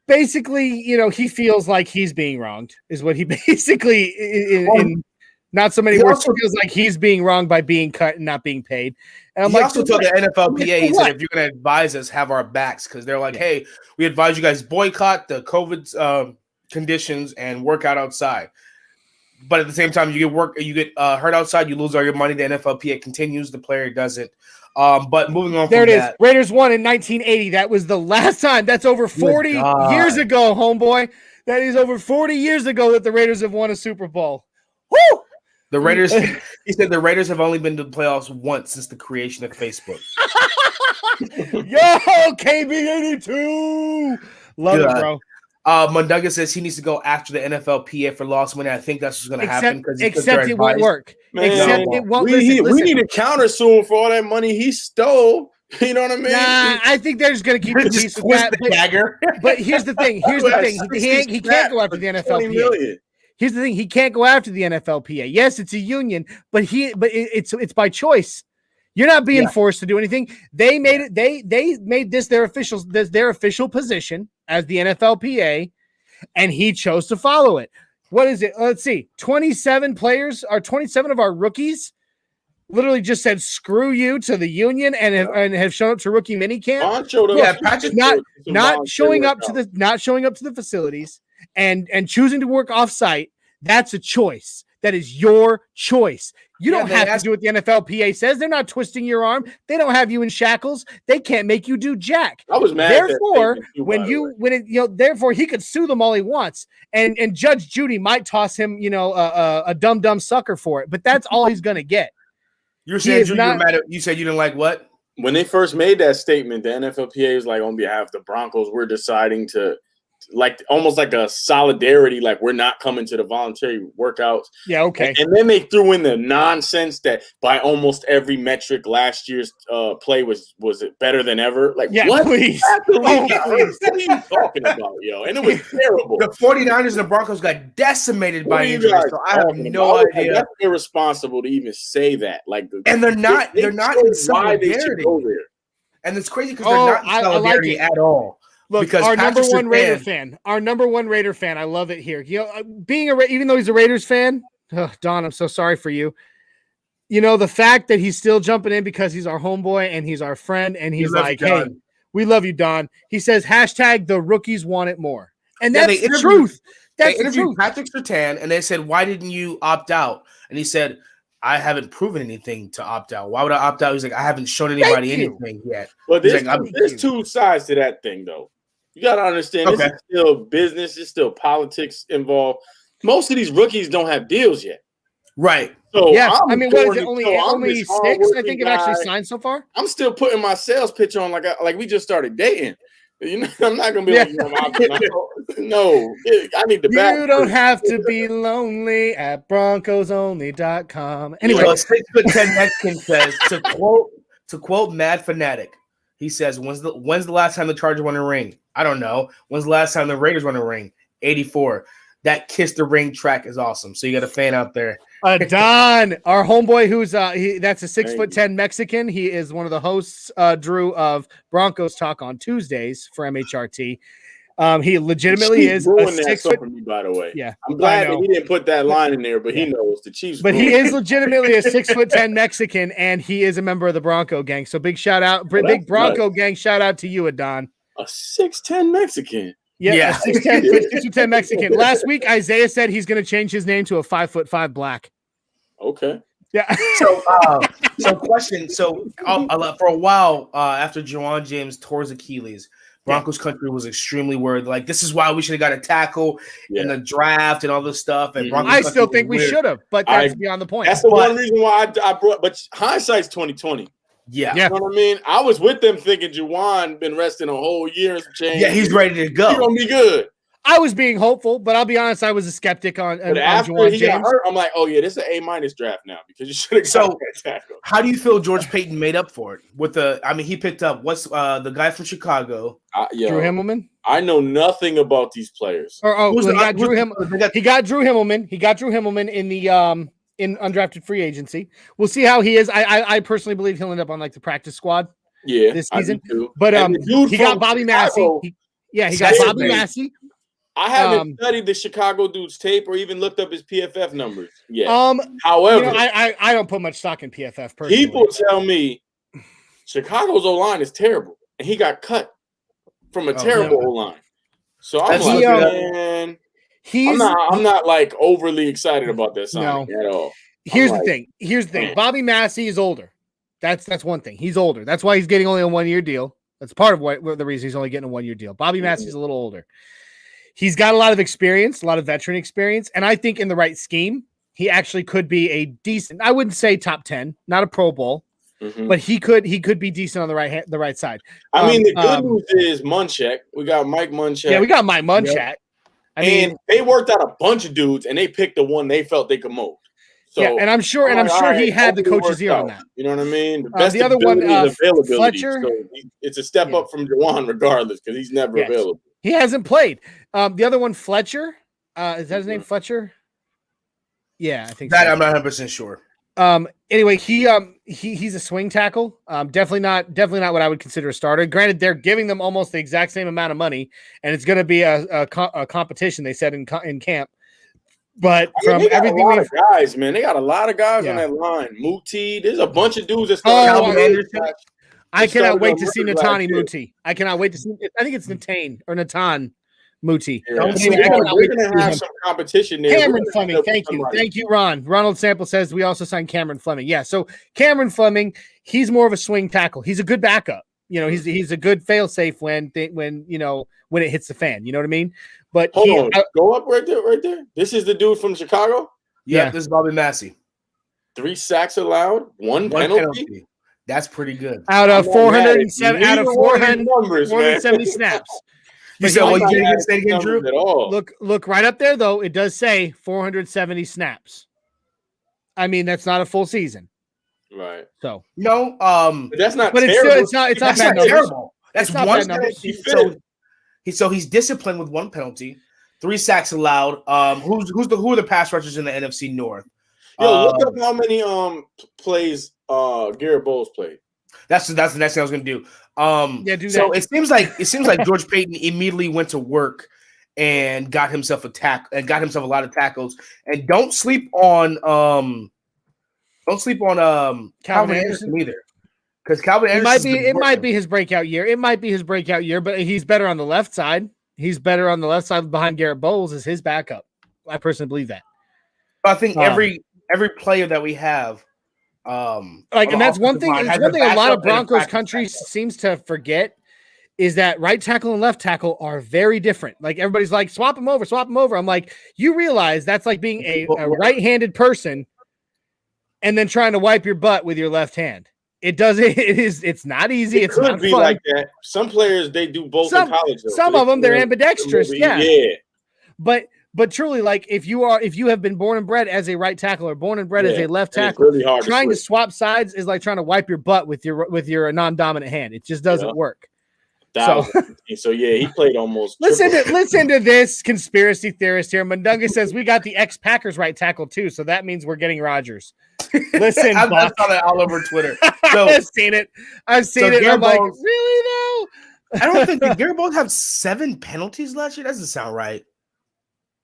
basically, he feels like he's being wronged. Is what he basically in not so many words. He feels like he's being wronged by being cut and not being paid. And I'm also told the NFLPA, he said, if you're going to advise us, have our backs because they're like, hey, we advise you guys boycott the COVID conditions and work out outside. But at the same time, you get hurt outside, you lose all your money. The NFLPA continues, the player doesn't. But moving on there from that. Raiders won in 1980. That was the last time. That's over 40 years ago, homeboy. That is over 40 years ago that the Raiders have won a Super Bowl. Woo! The Raiders, he said the Raiders have only been to the playoffs once since the creation of Facebook. Yo, KB82. Love it, bro. Mundaga says he needs to go after the NFLPA for lost money. I think that's what's going to happen. Except it won't work. It won't. We need to counter sue him for all that money he stole. You know what I mean? Nah, I think they're just going to keep the peace with that. But here's the thing. He can't go after the NFLPA. Here's the thing. He can't go after the NFLPA. Yes, it's a union, but it's by choice. You're not being forced to do anything. They made it. They made this their official position as the NFLPA, and he chose to follow it. What is it? Let's see. 27 of our rookies literally just said "screw you" to the union and have shown up to rookie minicamp. Patrick not showing up to the facilities and choosing to work off site. That's a choice. That is your choice. You don't have to do what the NFLPA says. They're not twisting your arm. They don't have you in shackles. They can't make you do jack. I was mad. Therefore, therefore he could sue them all he wants, and Judge Judy might toss him, a dumb sucker for it. But that's all he's gonna get. You're saying Judy, you're mad at, you said you didn't like what? When they first made that statement, the NFLPA was like, on behalf of the Broncos, we're deciding to. Like almost like a solidarity, like we're not coming to the voluntary workouts. Yeah, okay. And then they threw in the nonsense that by almost every metric, last year's play was it better than ever? Like, what? Please. What are you talking about, yo? And it was terrible. The 49ers and the Broncos got decimated by injuries. So I have no idea. That's irresponsible to even say that. And they're not in solidarity. And it's crazy because they're not in solidarity at all. Look, because our number one Raider fan, I love it here. Even though he's a Raiders fan, Don, I'm so sorry for you. The fact that he's still jumping in because he's our homeboy and he's our friend and he's like, hey, we love you, Don. He says, hashtag the rookies want it more. And that's the truth. They interviewed Patrick Surtain and they said, why didn't you opt out? And he said, I haven't proven anything to opt out. Why would I opt out? He's like, I haven't shown anybody anything yet. But there's two sides to that thing, though. You got to understand, This is still business. There's still politics involved. most of these rookies don't have deals yet. Right. So Yeah, I'm I mean, what is it? doing Only this 6? I hardworking think it guy. actually signed so far. I'm still putting my sales pitch on like we just started dating. You know, I'm not gonna be Yeah. no. I need the back. You don't have to be lonely at BroncosOnly.com. Anyway, So 6'10" Mexican says to quote Mad Fanatic. He says, "When's the last time the Chargers won a ring? I don't know. When's the last time the Raiders won a ring? 84. That Kiss the Ring track is awesome. So you got a fan out there." Don, our homeboy, who's that's a 6'10" Mexican. He is one of the hosts, Drew, of Broncos Talk on Tuesdays for MHRT. He legitimately is a 6 foot. For me, by the way. Yeah, I'm glad that he didn't put that line in there, but yeah. he knows the Chiefs. But he is legitimately a 6'10" Mexican, and he is a member of the Bronco gang. So big shout out, big Bronco gang shout out to you, Adon. A 6'10" Mexican. Yeah, 6'10" Mexican. Last week, Isaiah said he's going to change his name to a 5'5" black. Okay. Yeah. So question. So for a while after Juwan James tore his Achilles, Broncos country was extremely worried. Like, this is why we should have got a tackle in the draft and all this stuff. And Broncos I still think we should have, but that's beyond the point. That's the one reason why I brought. But hindsight's 2020. Yeah. You know what I mean? I was with them thinking Juwan been resting a whole year and some change. Yeah, he's ready to go. He's gonna be good. I was being hopeful, but I'll be honest, I was a skeptic on after Juwan he James. got hurt, I'm like, oh yeah, this is an A- draft now because you should have got that tackle. How do you feel George Payton made up for it? He picked up the guy from Chicago, Drew Himmelman. I know nothing about these players. He got Drew Himmelman. He got Drew Himmelman in the in undrafted free agency. We'll see how he is. I personally believe he'll end up on like the practice squad. Yeah, this season. I do too. But he got Bobby Massey. He got Bobby Massey. I haven't studied the Chicago dude's tape or even looked up his PFF numbers yet. However, I don't put much stock in PFF personally. People tell me Chicago's O-line is terrible, and he got cut from a terrible O-line. So I'm like, I'm not like overly excited about that signing at all. Here's the thing. Bobby Massey is older. That's one thing. He's older. That's why he's getting only a 1-year deal. That's part of the reason he's only getting a 1-year deal. Bobby Massey's a little older. He's got a lot of experience, a lot of veteran experience, and I think in the right scheme, he actually could be a decent. I wouldn't say top 10, not a Pro Bowl, but he could be decent on the right side. I mean, the good news is Munchak. We got Mike Munchak. Yeah, we got Mike Munchak. Yep. I mean, they worked out a bunch of dudes, and they picked the one they felt they could mold. So, yeah, and I'm sure he had the coach's ear on that. You know what I mean? The other one, Fletcher. So it's a step up from Juwan, regardless, because he's never available. He hasn't played. The other one, Fletcher. Is that his name, Fletcher? Yeah, I think that. I'm not 100% sure. Anyway, he's a swing tackle. Definitely not what I would consider a starter. Granted, they're giving them almost the exact same amount of money, and it's going to be a competition. They said in camp. But from everything, they got a lot of guys on that line. Muti, there's a bunch of dudes that start. I cannot wait to see Natani Muti. I cannot wait to see. I think it's Natan Muti. Yeah. We're going to have some competition there. Cameron Fleming, thank you, Ron. Ronald Sample says we also signed Cameron Fleming. Yeah, so Cameron Fleming, he's more of a swing tackle. He's a good backup. You know, he's a good fail safe when it hits the fan. You know what I mean? But hold on, go up right there. This is the dude from Chicago. Yeah, this is Bobby Massey. 3 sacks allowed, one penalty. That's pretty good. Out of 407, out of 470 snaps. You said what you didn't say again, Drew? Look right up there though. It does say 470 snaps. I mean, that's not a full season. Right. So no, that's not. But terrible. it's not bad numbers. Terrible. That's one penalty. So he's disciplined with 1 penalty, 3 sacks allowed. Who are the pass rushers in the NFC North? Look up how many plays Garrett Bowles played. That's the next thing I was gonna do. Do that. So it seems like George Payton immediately went to work and got himself a lot of tackles. And don't sleep on Calvin Anderson either. Because Calvin Anderson might be his breakout year. It might be his breakout year, but he's better on the left side. He's better on the left side behind Garrett Bowles as his backup. I personally believe that. I think every player that we have, and that's one thing. It's one thing a lot of Broncos country seems to forget is that right tackle and left tackle are very different. Like everybody's like, swap them over, swap them over. I'm like, you realize that's like being a right-handed person and then trying to wipe your butt with your left hand. It's not easy. It's could not be fun. like that. Some players, they do both in college. Some of them, they're ambidextrous. Yeah. But truly, like if you have been born and bred as a right tackle or born and bred as a left tackle, really hard trying to swap sides is like trying to wipe your butt with your non-dominant hand. It just doesn't work. So yeah, he played almost. listen to this conspiracy theorist here. Mundunga says we got the ex-Packers right tackle too, so that means we're getting Rodgers. Listen, I saw that all over Twitter. So, I've seen it. I'm like, really though? I don't think did Garrett Bowles have 7 penalties last year. That doesn't sound right.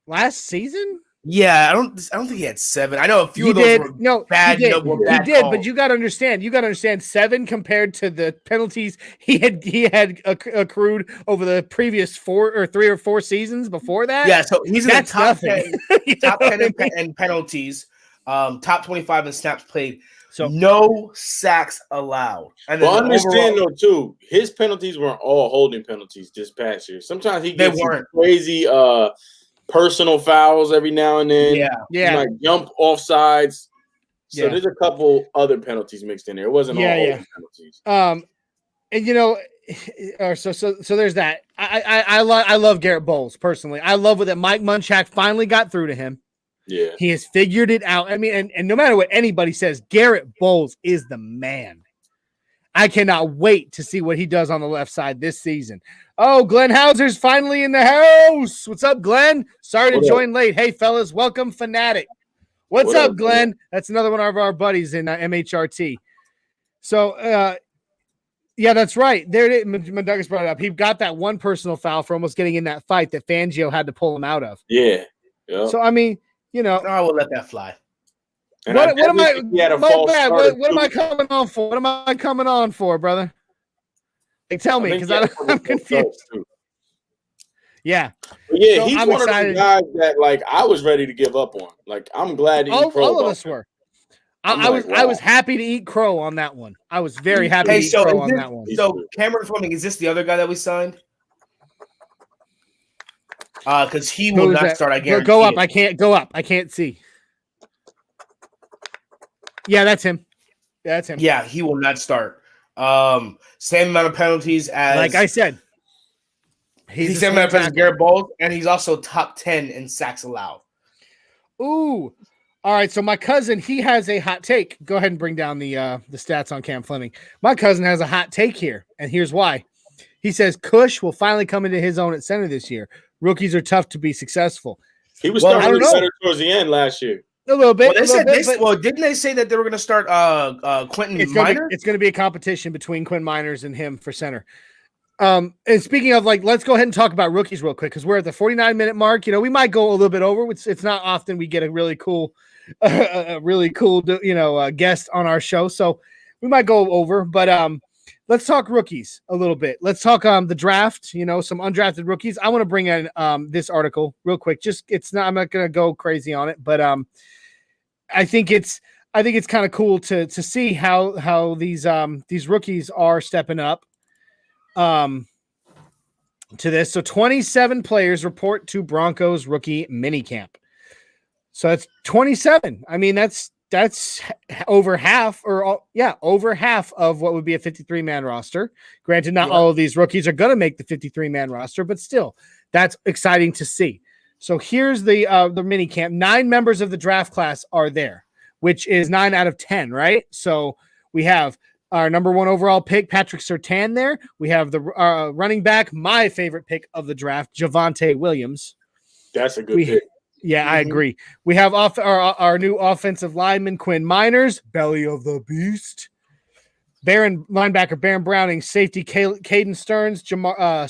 Last season? Yeah, I don't think he had 7. I know a few he of those did. were bad. He did, but you got to understand 7 compared to the penalties he had accrued over the previous 3 or 4 seasons before that. Yeah, so he's in the top 10, top 10 in penalties, top 25 in snaps played. So no sacks allowed. And well, understand though too, his penalties weren't all holding penalties this past year. Sometimes he gets crazy personal fouls every now and then. Yeah. Like jump off sides. So there's a couple other penalties mixed in there. It wasn't all holding penalties. And so there's that. I love Garrett Bowles personally. I love that Mike Munchak finally got through to him. Yeah. He has figured it out. I mean, and no matter what anybody says, Garrett Bowles is the man. I cannot wait to see what he does on the left side this season. Oh, Glenn Hauser's finally in the house. What's up, Glenn? Sorry to join late. Hey, fellas, welcome, Fanatic. What's up, Glenn? That's another one of our buddies in MHRT. So, yeah, that's right. There it is. Mundungus brought it up. He got that one personal foul for almost getting in that fight that Fangio had to pull him out of. Yeah. So, I mean, I will let that fly. What am I coming on for? What am I coming on for, brother? Like, tell me, because I'm confused. Yeah. Yeah, so he's one of the guys that, like, I was ready to give up on. Like, I'm glad to eat crow. All of us were. I was happy to eat crow on that one. I was very happy to eat crow on that one. So, Cameron Fleming, is this the other guy that we signed? Because he will not start, I guarantee. Go up. I can't go up. I can't see. Yeah, that's him. Yeah, he will not start. Same amount of penalties as, like I said. He's the same amount of penalties as Garrett Bowles, and he's also top 10 in sacks allowed. Ooh. All right, so my cousin, he has a hot take. Go ahead and bring down the stats on Cam Fleming. My cousin has a hot take here, and here's why. He says Cush will finally come into his own at center this year. Rookies are tough to be successful. He was starting better towards the end last year. A little bit. Didn't they say that they were going to start Quentin Minor? It's going to be a competition between Quinn Miners and him for center. And speaking of, like, let's go ahead and talk about rookies real quick because we're at the 49-minute mark. We might go a little bit over. It's not often we get a really cool, guest on our show, so we might go over. But let's talk rookies a little bit. Let's talk the draft. Some undrafted rookies. I want to bring in this article real quick. I'm not going to go crazy on it, but I think it's kind of cool to see how these rookies are stepping up to this. So 27 players report to Broncos rookie minicamp. So that's 27. I mean, that's over half over half of what would be a 53-man roster. Granted, not all of these rookies are going to make the 53-man roster, but still, that's exciting to see. So here's the mini camp. 9 members of the draft class are there, which is 9 out of 10, right? So we have our number 1 overall pick, Patrick Surtain there. We have the running back, my favorite pick of the draft, Javonte Williams. That's a good pick. Yeah, I agree. We have our new offensive lineman, Quinn Miners, belly of the beast. Linebacker, Baron Browning, safety, Caden Stearns,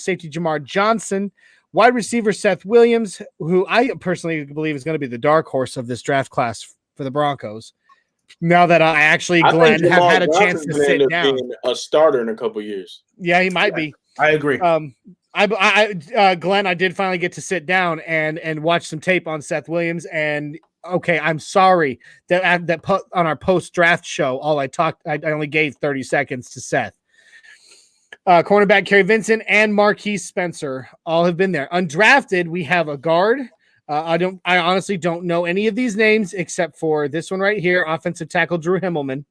safety, Jamar Johnson, wide receiver, Seth Williams, who I personally believe is going to be the dark horse of this draft class for the Broncos. Now that Glenn, have had a chance to sit down. Being a starter in a couple years. Yeah, he might be. I agree. Glenn, I did finally get to sit down and watch some tape on Seth Williams. And okay, I'm sorry that on our post draft show, I only gave 30 seconds to Seth. Cornerback Kerry Vincent and Marquise Spencer all have been there. Undrafted, we have a guard. I honestly don't know any of these names except for this one right here, offensive tackle Drew Himmelman.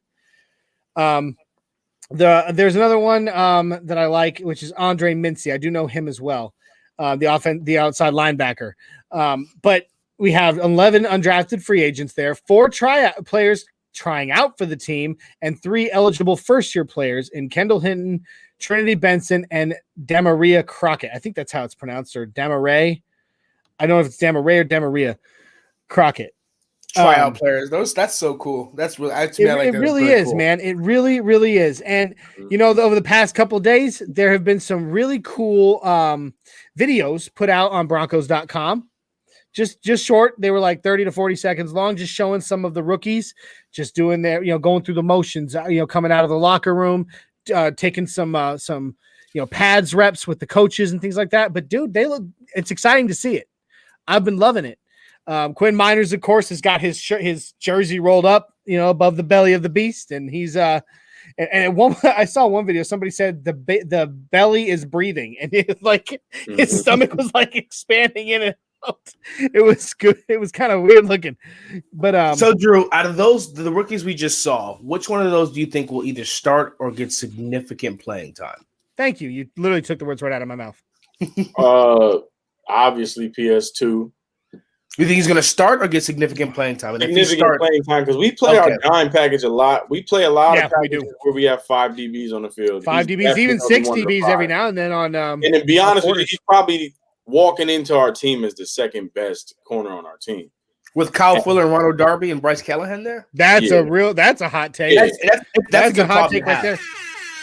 There's another one that I like, which is Andre Mincy. I do know him as well. The outside linebacker. But we have 11 undrafted free agents there, 4 players trying out for the team, and 3 eligible first-year players in Kendall Hinton, Trinity Benson, and Demaria Crockett. I think that's how it's pronounced, or Demaray. I don't know if it's Demaray or Demaria Crockett. Tryout players. That's so cool. That's really, it really is, cool. Man. It really, really is. And over the past couple of days, there have been some really cool videos put out on Broncos.com. Just short. They were like 30 to 40 seconds long, just showing some of the rookies just doing their, going through the motions, coming out of the locker room, taking some pads reps with the coaches and things like that. But dude, it's exciting to see it. I've been loving it. Quinn Miners, of course, has got his jersey rolled up, above the belly of the beast, and he's and at one I saw one video. Somebody said the belly is breathing, and it like his stomach was like expanding in it. It was good. It was kind of weird looking, but so Drew, out of the rookies we just saw, which one of those do you think will either start or get significant playing time? Thank you. You literally took the words right out of my mouth. Obviously PS2. You think he's going to start or get significant playing time? Significant playing time because we play our dime package a lot. We play a lot of packages where we have 5 DBs on the field. 5 DBs, even 6 DBs every now and then on. And to be honest with you, he's probably walking into our team as the second best corner on our team. With Kyle Fuller and Ronald Darby and Bryce Callahan there? That's a hot take. Yeah. That's a hot take right there.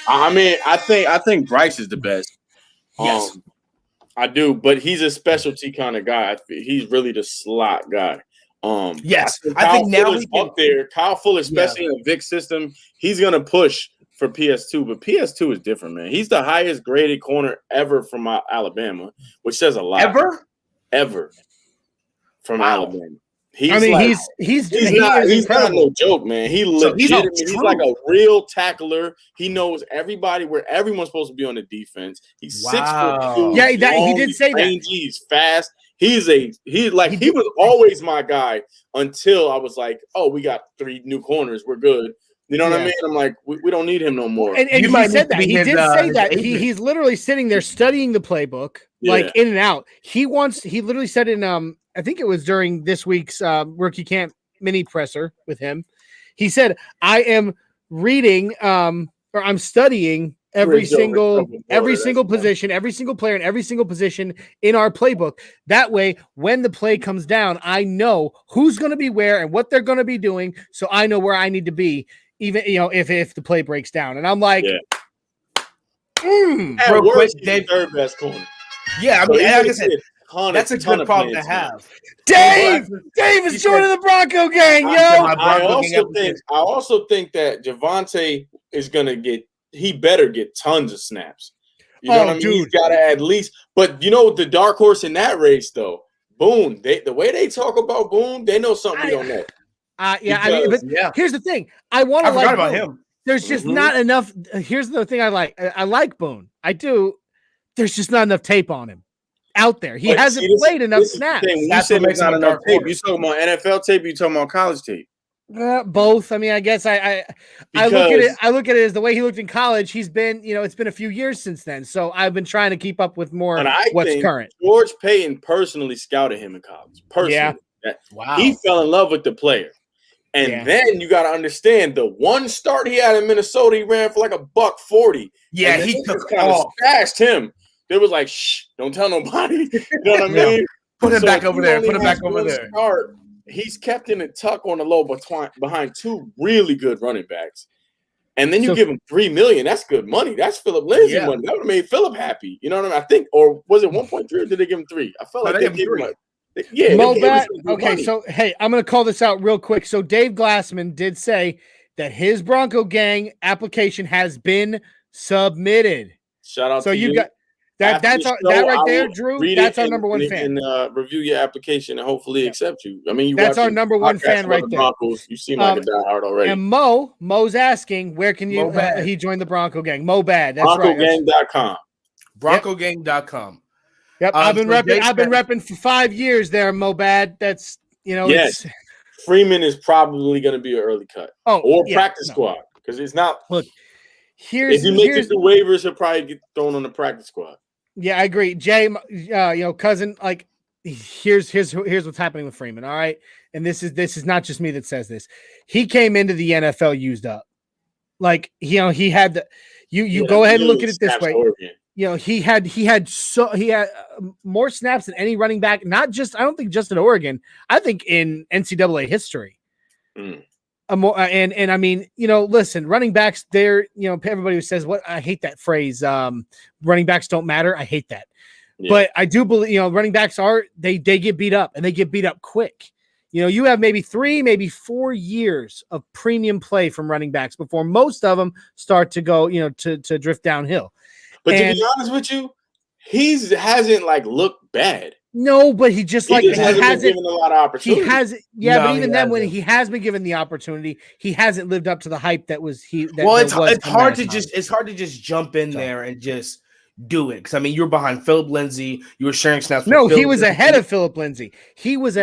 I mean, I think Bryce is the best. Yes. I do, but he's a specialty kind of guy. He's really the slot guy. Yes, I think now we can up there. Kyle Fuller, especially in the Vic system, he's gonna push for PS2, but PS2 is different, man. He's the highest graded corner ever from Alabama, which says a lot. Ever from Alabama. He's not no joke, man. He's like a real tackler. He knows everybody where everyone's supposed to be on the defense. He's 6'2". Yeah, he did say that. He's fast. He was always my guy until I was like, oh, we got 3 new corners. We're good. You know what I mean? I'm like, we don't need him no more. And he said that. He did say that. He's literally sitting there studying the playbook, like in and out. He literally said in I think it was during this week's rookie camp mini presser with him. He said, I am reading or I'm studying every single position, every single player in every single position in our playbook. That way, when the play comes down, I know who's going to be where and what they're going to be doing. So I know where I need to be, even, if the play breaks down. And I'm like, real quick, Dave, third best corner. Yeah, I mean, like I said, that's a good problem to have. Dave is joining the Bronco gang, yo. I also think that Javonte is gonna he better get tons of snaps. You know what I mean? Dude. He's gotta at least, but the dark horse in that race though, Boone. The way they talk about Boone, they know something we don't know. Here's the thing. I forgot about him. There's just not enough. Here's the thing I like. I like Boone. I do. There's just not enough tape on him out there. He hasn't played enough snaps. You said there's not enough tape. You talking about NFL tape? You talking about college tape? Both. I mean, I guess I look at it. I look at it as the way he looked in college. He's been, it's been a few years since then. So I've been trying to keep up with more what's current. George Payton personally scouted him in college. Personally, wow. He fell in love with the player. And then you got to understand the one start he had in Minnesota, he ran for like $140. Yeah, he took kind of stashed him. They was like, shh, don't tell nobody. You know what I mean? Put him back over there. Put him back over there. He's kept in a tuck on the low behind 2 really good running backs. And then you give him $3 million. That's good money. That's Philip Lindsay money. That would have made Philip happy. You know what I mean? I think, or was it 1.3 or did they give him 3? I felt like they gave him okay, so hey, I'm gonna call this out real quick. So Dave Glassman did say that his Bronco gang application has been submitted. Shout out to you. That right there, Drew. That's our number one fan. And review your application and hopefully accept you. I mean, that's our number one fan right there. Broncos. You seem like a diehard already. And Mo's asking, where can you he join the Bronco Gang? Mo Bad. That's right. BroncoGang.com. BroncoGang.com. Yep. I've been repping for 5 years there, Mo Bad. That's yes. Freeman is probably going to be an early cut. Practice squad because it's not. Look, if he makes it to waivers, he'll probably get thrown on the practice squad. Yeah, I agree. Jay, cousin, like here's what's happening with Freeman. All right. And this is not just me that says this. He came into the NFL used up. Like, he had the go ahead and look at it this way. Oregon. He had more snaps than any running back, I don't think just in Oregon. I think in NCAA history. And I mean, listen, running backs, they're, everybody who says I hate that phrase, running backs don't matter. I hate that. Yeah. But I do believe, running backs they get beat up, and they get beat up quick. You have maybe 3, maybe 4 years of premium play from running backs before most of them start to go, to drift downhill. But to be honest with you, hasn't looked bad. No, but he just hasn't been given a lot of opportunity. But even then, when he has been given the opportunity, he hasn't lived up to the hype that was he. It's hard to just jump in there and just do it. Because I mean, you're behind Philip Lindsay. You were sharing snaps. No, he was ahead of Philip Lindsay. He got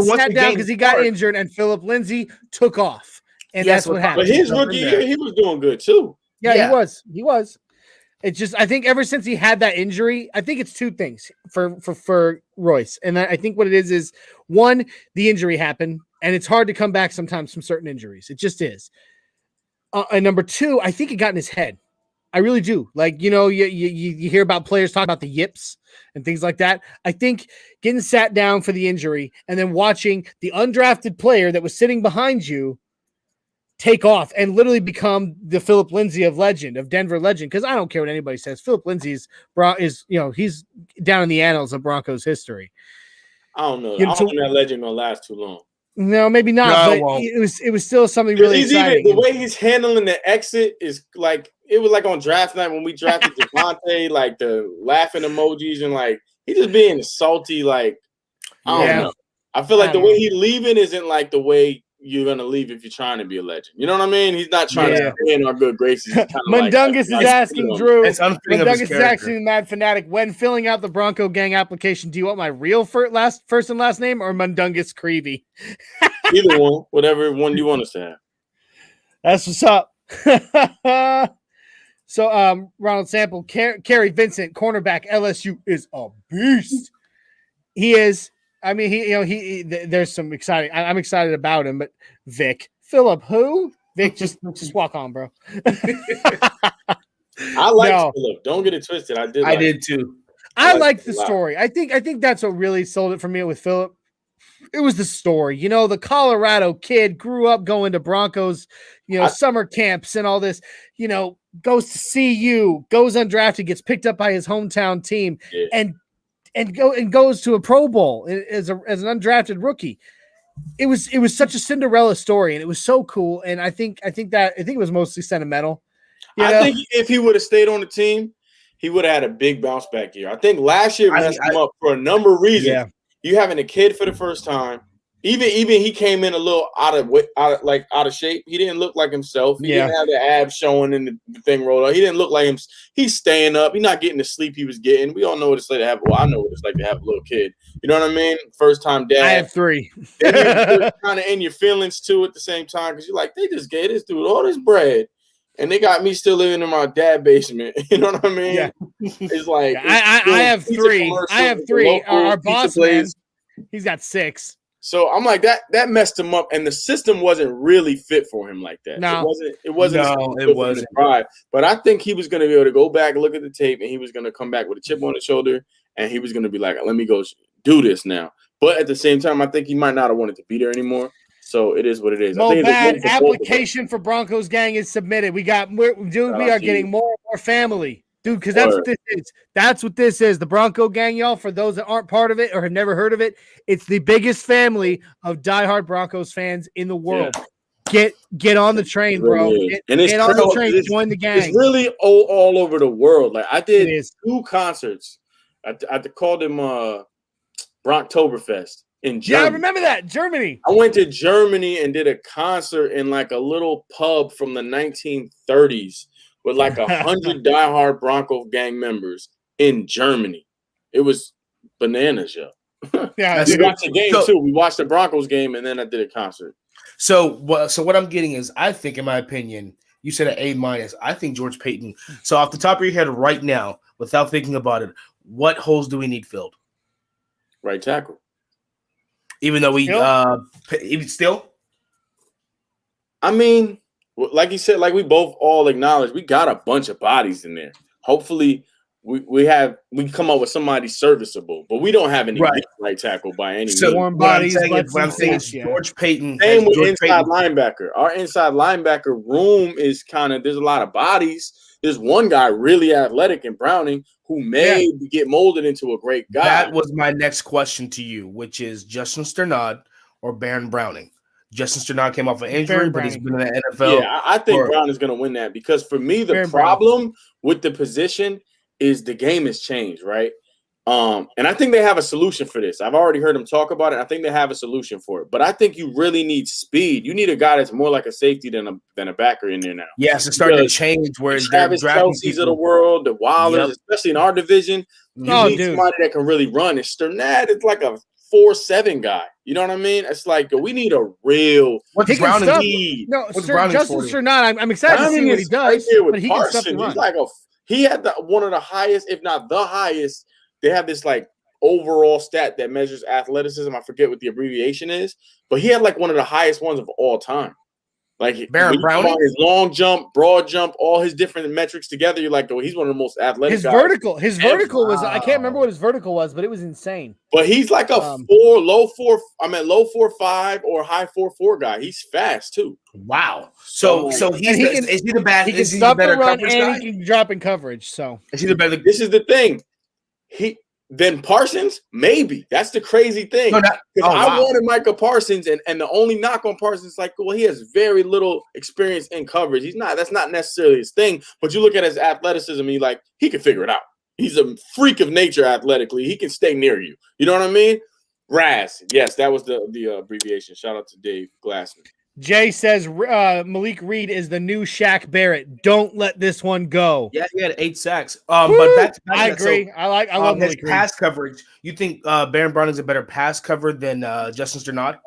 sat down because he got injured, and Philip Lindsay took off, and that's what happened. But his rookie year, he was doing good too. Yeah, he was. It's just, I think ever since he had that injury, I think it's 2 things for Royce. And I think what it is one, the injury happened, and it's hard to come back sometimes from certain injuries. It just is. And number 2, I think it got in his head. I really do. You hear about players talk about the yips and things like that. I think getting sat down for the injury and then watching the undrafted player that was sitting behind you take off and literally become the Philip Lindsay of Denver legend. Because I don't care what anybody says. Philip Lindsay is he's down in the annals of Broncos history. I don't know. I don't think that legend gonna last too long. No, maybe not. But it was still something really exciting. The way he's handling the exit is it was on draft night when we drafted Devontae, the laughing emojis and he just being salty. I don't know. I feel the way he's leaving isn't the way you're gonna leave if you're trying to be a legend. You know what I mean? He's not trying to stay in our good graces. Mundungus is asking Drew. Mundungus is asking Mad Fanatic, when filling out the Bronco Gang application, do you want my real first and last name or Mundungus Creevy? Either one, whatever one you want us to have. That's what's up. So, Ronald Sample, Kerry Vincent, cornerback, LSU is a beast. He is. I mean, there's some exciting. I'm excited about him, but Philip, who? Vic, just walk on, bro. I like Philip. Don't get it twisted. I did too. I liked the story. I think that's what really sold it for me with Philip. It was the story. The Colorado kid grew up going to Broncos, summer camps and all this. Goes to CU, goes undrafted, gets picked up by his hometown team, and goes to a Pro Bowl as an undrafted rookie. It was such a Cinderella story, and it was so cool. And I think it was mostly sentimental. I think if he would have stayed on the team, he would have had a big bounce back year. I think last year messed him up for a number of reasons. Yeah. You having a kid for the first time. Even he came in a little out of shape. He didn't look like himself. He didn't have the abs showing and the thing rolled up. He didn't look like him. He's staying up. He's not getting the sleep he was getting. We all know what it's like to have. Well, I know what it's like to have a little kid. You know what I mean? First time dad. I have 3. You're kind of in your feelings too at the same time because you're like, they just gave this dude all this bread, and they got me still living in my dad basement. You know what I mean? Yeah. It's like I have 3. I have 3. Our boss man, he's got 6. So I'm like that messed him up, and the system wasn't really fit for him like that. No, it wasn't. But I think he was going to be able to go back, look at the tape, and he was going to come back with a chip on his shoulder, and he was going to be like, "Let me go do this now." But at the same time, I think he might not have wanted to be there anymore. So it is what it is. Bad application for Broncos Gang is submitted. We are getting more and more family. Dude, because that's what this is. That's what this is. The Bronco Gang, y'all, for those that aren't part of it or have never heard of it, it's the biggest family of diehard Broncos fans in the world. Get on the train, bro. Really Get on the train. Join the gang. It's really all over the world. Like I did 2 concerts. I called them Bronktoberfest in Germany. Yeah, I remember that. Germany. I went to Germany and did a concert in like a little pub from the 1930s with like 100 diehard Bronco gang members in Germany. It was bananas, yo. Yeah, we watched the game too. We watched the Broncos game and then I did a concert. So what I'm getting is, I think, in my opinion, you said an A-. I think George Payton. So off the top of your head right now, without thinking about it, what holes do we need filled? Right tackle. Even though even still? I mean, like you said, like we both all acknowledge, we got a bunch of bodies in there. Hopefully we come up with somebody serviceable, but we don't have any right tackle by any means. So warm bodies. What I'm saying is George Payton. Same with inside linebacker. Our inside linebacker room is there's a lot of bodies. There's one guy really athletic in Browning who may get molded into a great guy. That was my next question to you, which is Justin Sternad or Baron Browning. Justin Sternad came off an injury, but he's been in the NFL. Yeah, I think Brown is going to win that because for me, the problem with the position is the game has changed, right? And I think they have a solution for this. I've already heard them talk about it. I think they have a solution for it. But I think you really need speed. You need a guy that's more like a safety than a backer in there now. Yes, it's starting to change where Travis Kelce's of the world, the Wilders, especially in our division, you need somebody that can really run. And Sternad is like a 4-7 guy. You know what I mean? It's like we need a real Browning need. No, Justin Sternad, I'm excited to see what he does. But he can step the run. He had one of the highest, if not the highest. They have this like overall stat that measures athleticism. I forget what the abbreviation is, but he had like one of the highest ones of all time. Like Baron Browning, his long jump, broad jump, all his different metrics together. You're like, oh, he's one of the most athletic. His vertical was, I can't remember what his vertical was, but it was insane. But he's like a low 4.5 or high 4.4 guy. He's fast too. Is he the best? He can stop the run and he can drop in coverage. So is he the better? This is the thing. Then Parsons, maybe. That's the crazy thing. I wanted Micah Parsons, and the only knock on Parsons is like, well, he has very little experience in coverage. That's not necessarily his thing. But you look at his athleticism, and you're like, he can figure it out. He's a freak of nature athletically. He can stay near you. You know what I mean? Raz. Yes, that was the abbreviation. Shout out to Dave Glassman. Jay says Malik Reed is the new Shaq Barrett. Don't let this one go. Yeah, he had 8 sacks. But I agree. So, I love his pass coverage. You think Baron Browning's a better pass cover than Justin Sternad?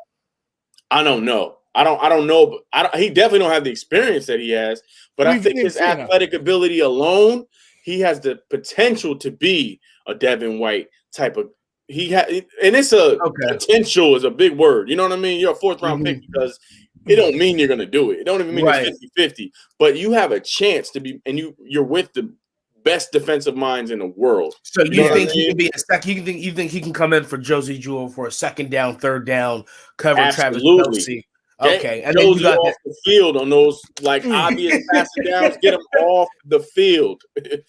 I don't know. I don't know. But he definitely don't have the experience that he has. But I think his athletic ability alone, he has the potential to be a Devin White type of. And it's potential is a big word. You know what I mean? You're a 4th round pick because. It don't mean you're going to do it. It don't even mean it's 50-50. But you have a chance to be, and you're with the best defensive minds in the world. So you think he can be a second? You think he can come in for Josie Jewell for a 2nd down, 3rd down, cover Absolutely. Travis Kelce? Okay, and then you got off the field on those like obvious passing downs. Get him off the field.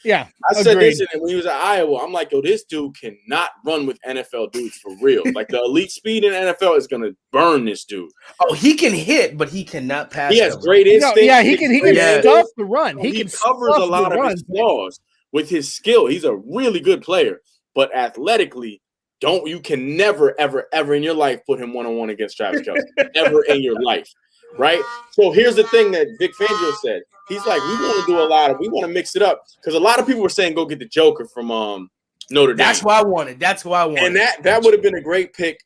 Yeah, I said this when he was at Iowa. I'm like, yo, this dude cannot run with NFL dudes for real. Like the elite speed in NFL is gonna burn this dude. Oh, he can hit, but he cannot pass. He has great instinct. He can stuff the run. He covers a lot of his flaws with his skill. He's a really good player, but athletically. You can never, ever, ever in your life put him one-on-one against Travis Kelce. Ever in your life, right? So here's the thing that Vic Fangio said. He's like, we want to do we want to mix it up. Because a lot of people were saying go get the Joker from Notre Dame. That's what I wanted. And that would have been a great pick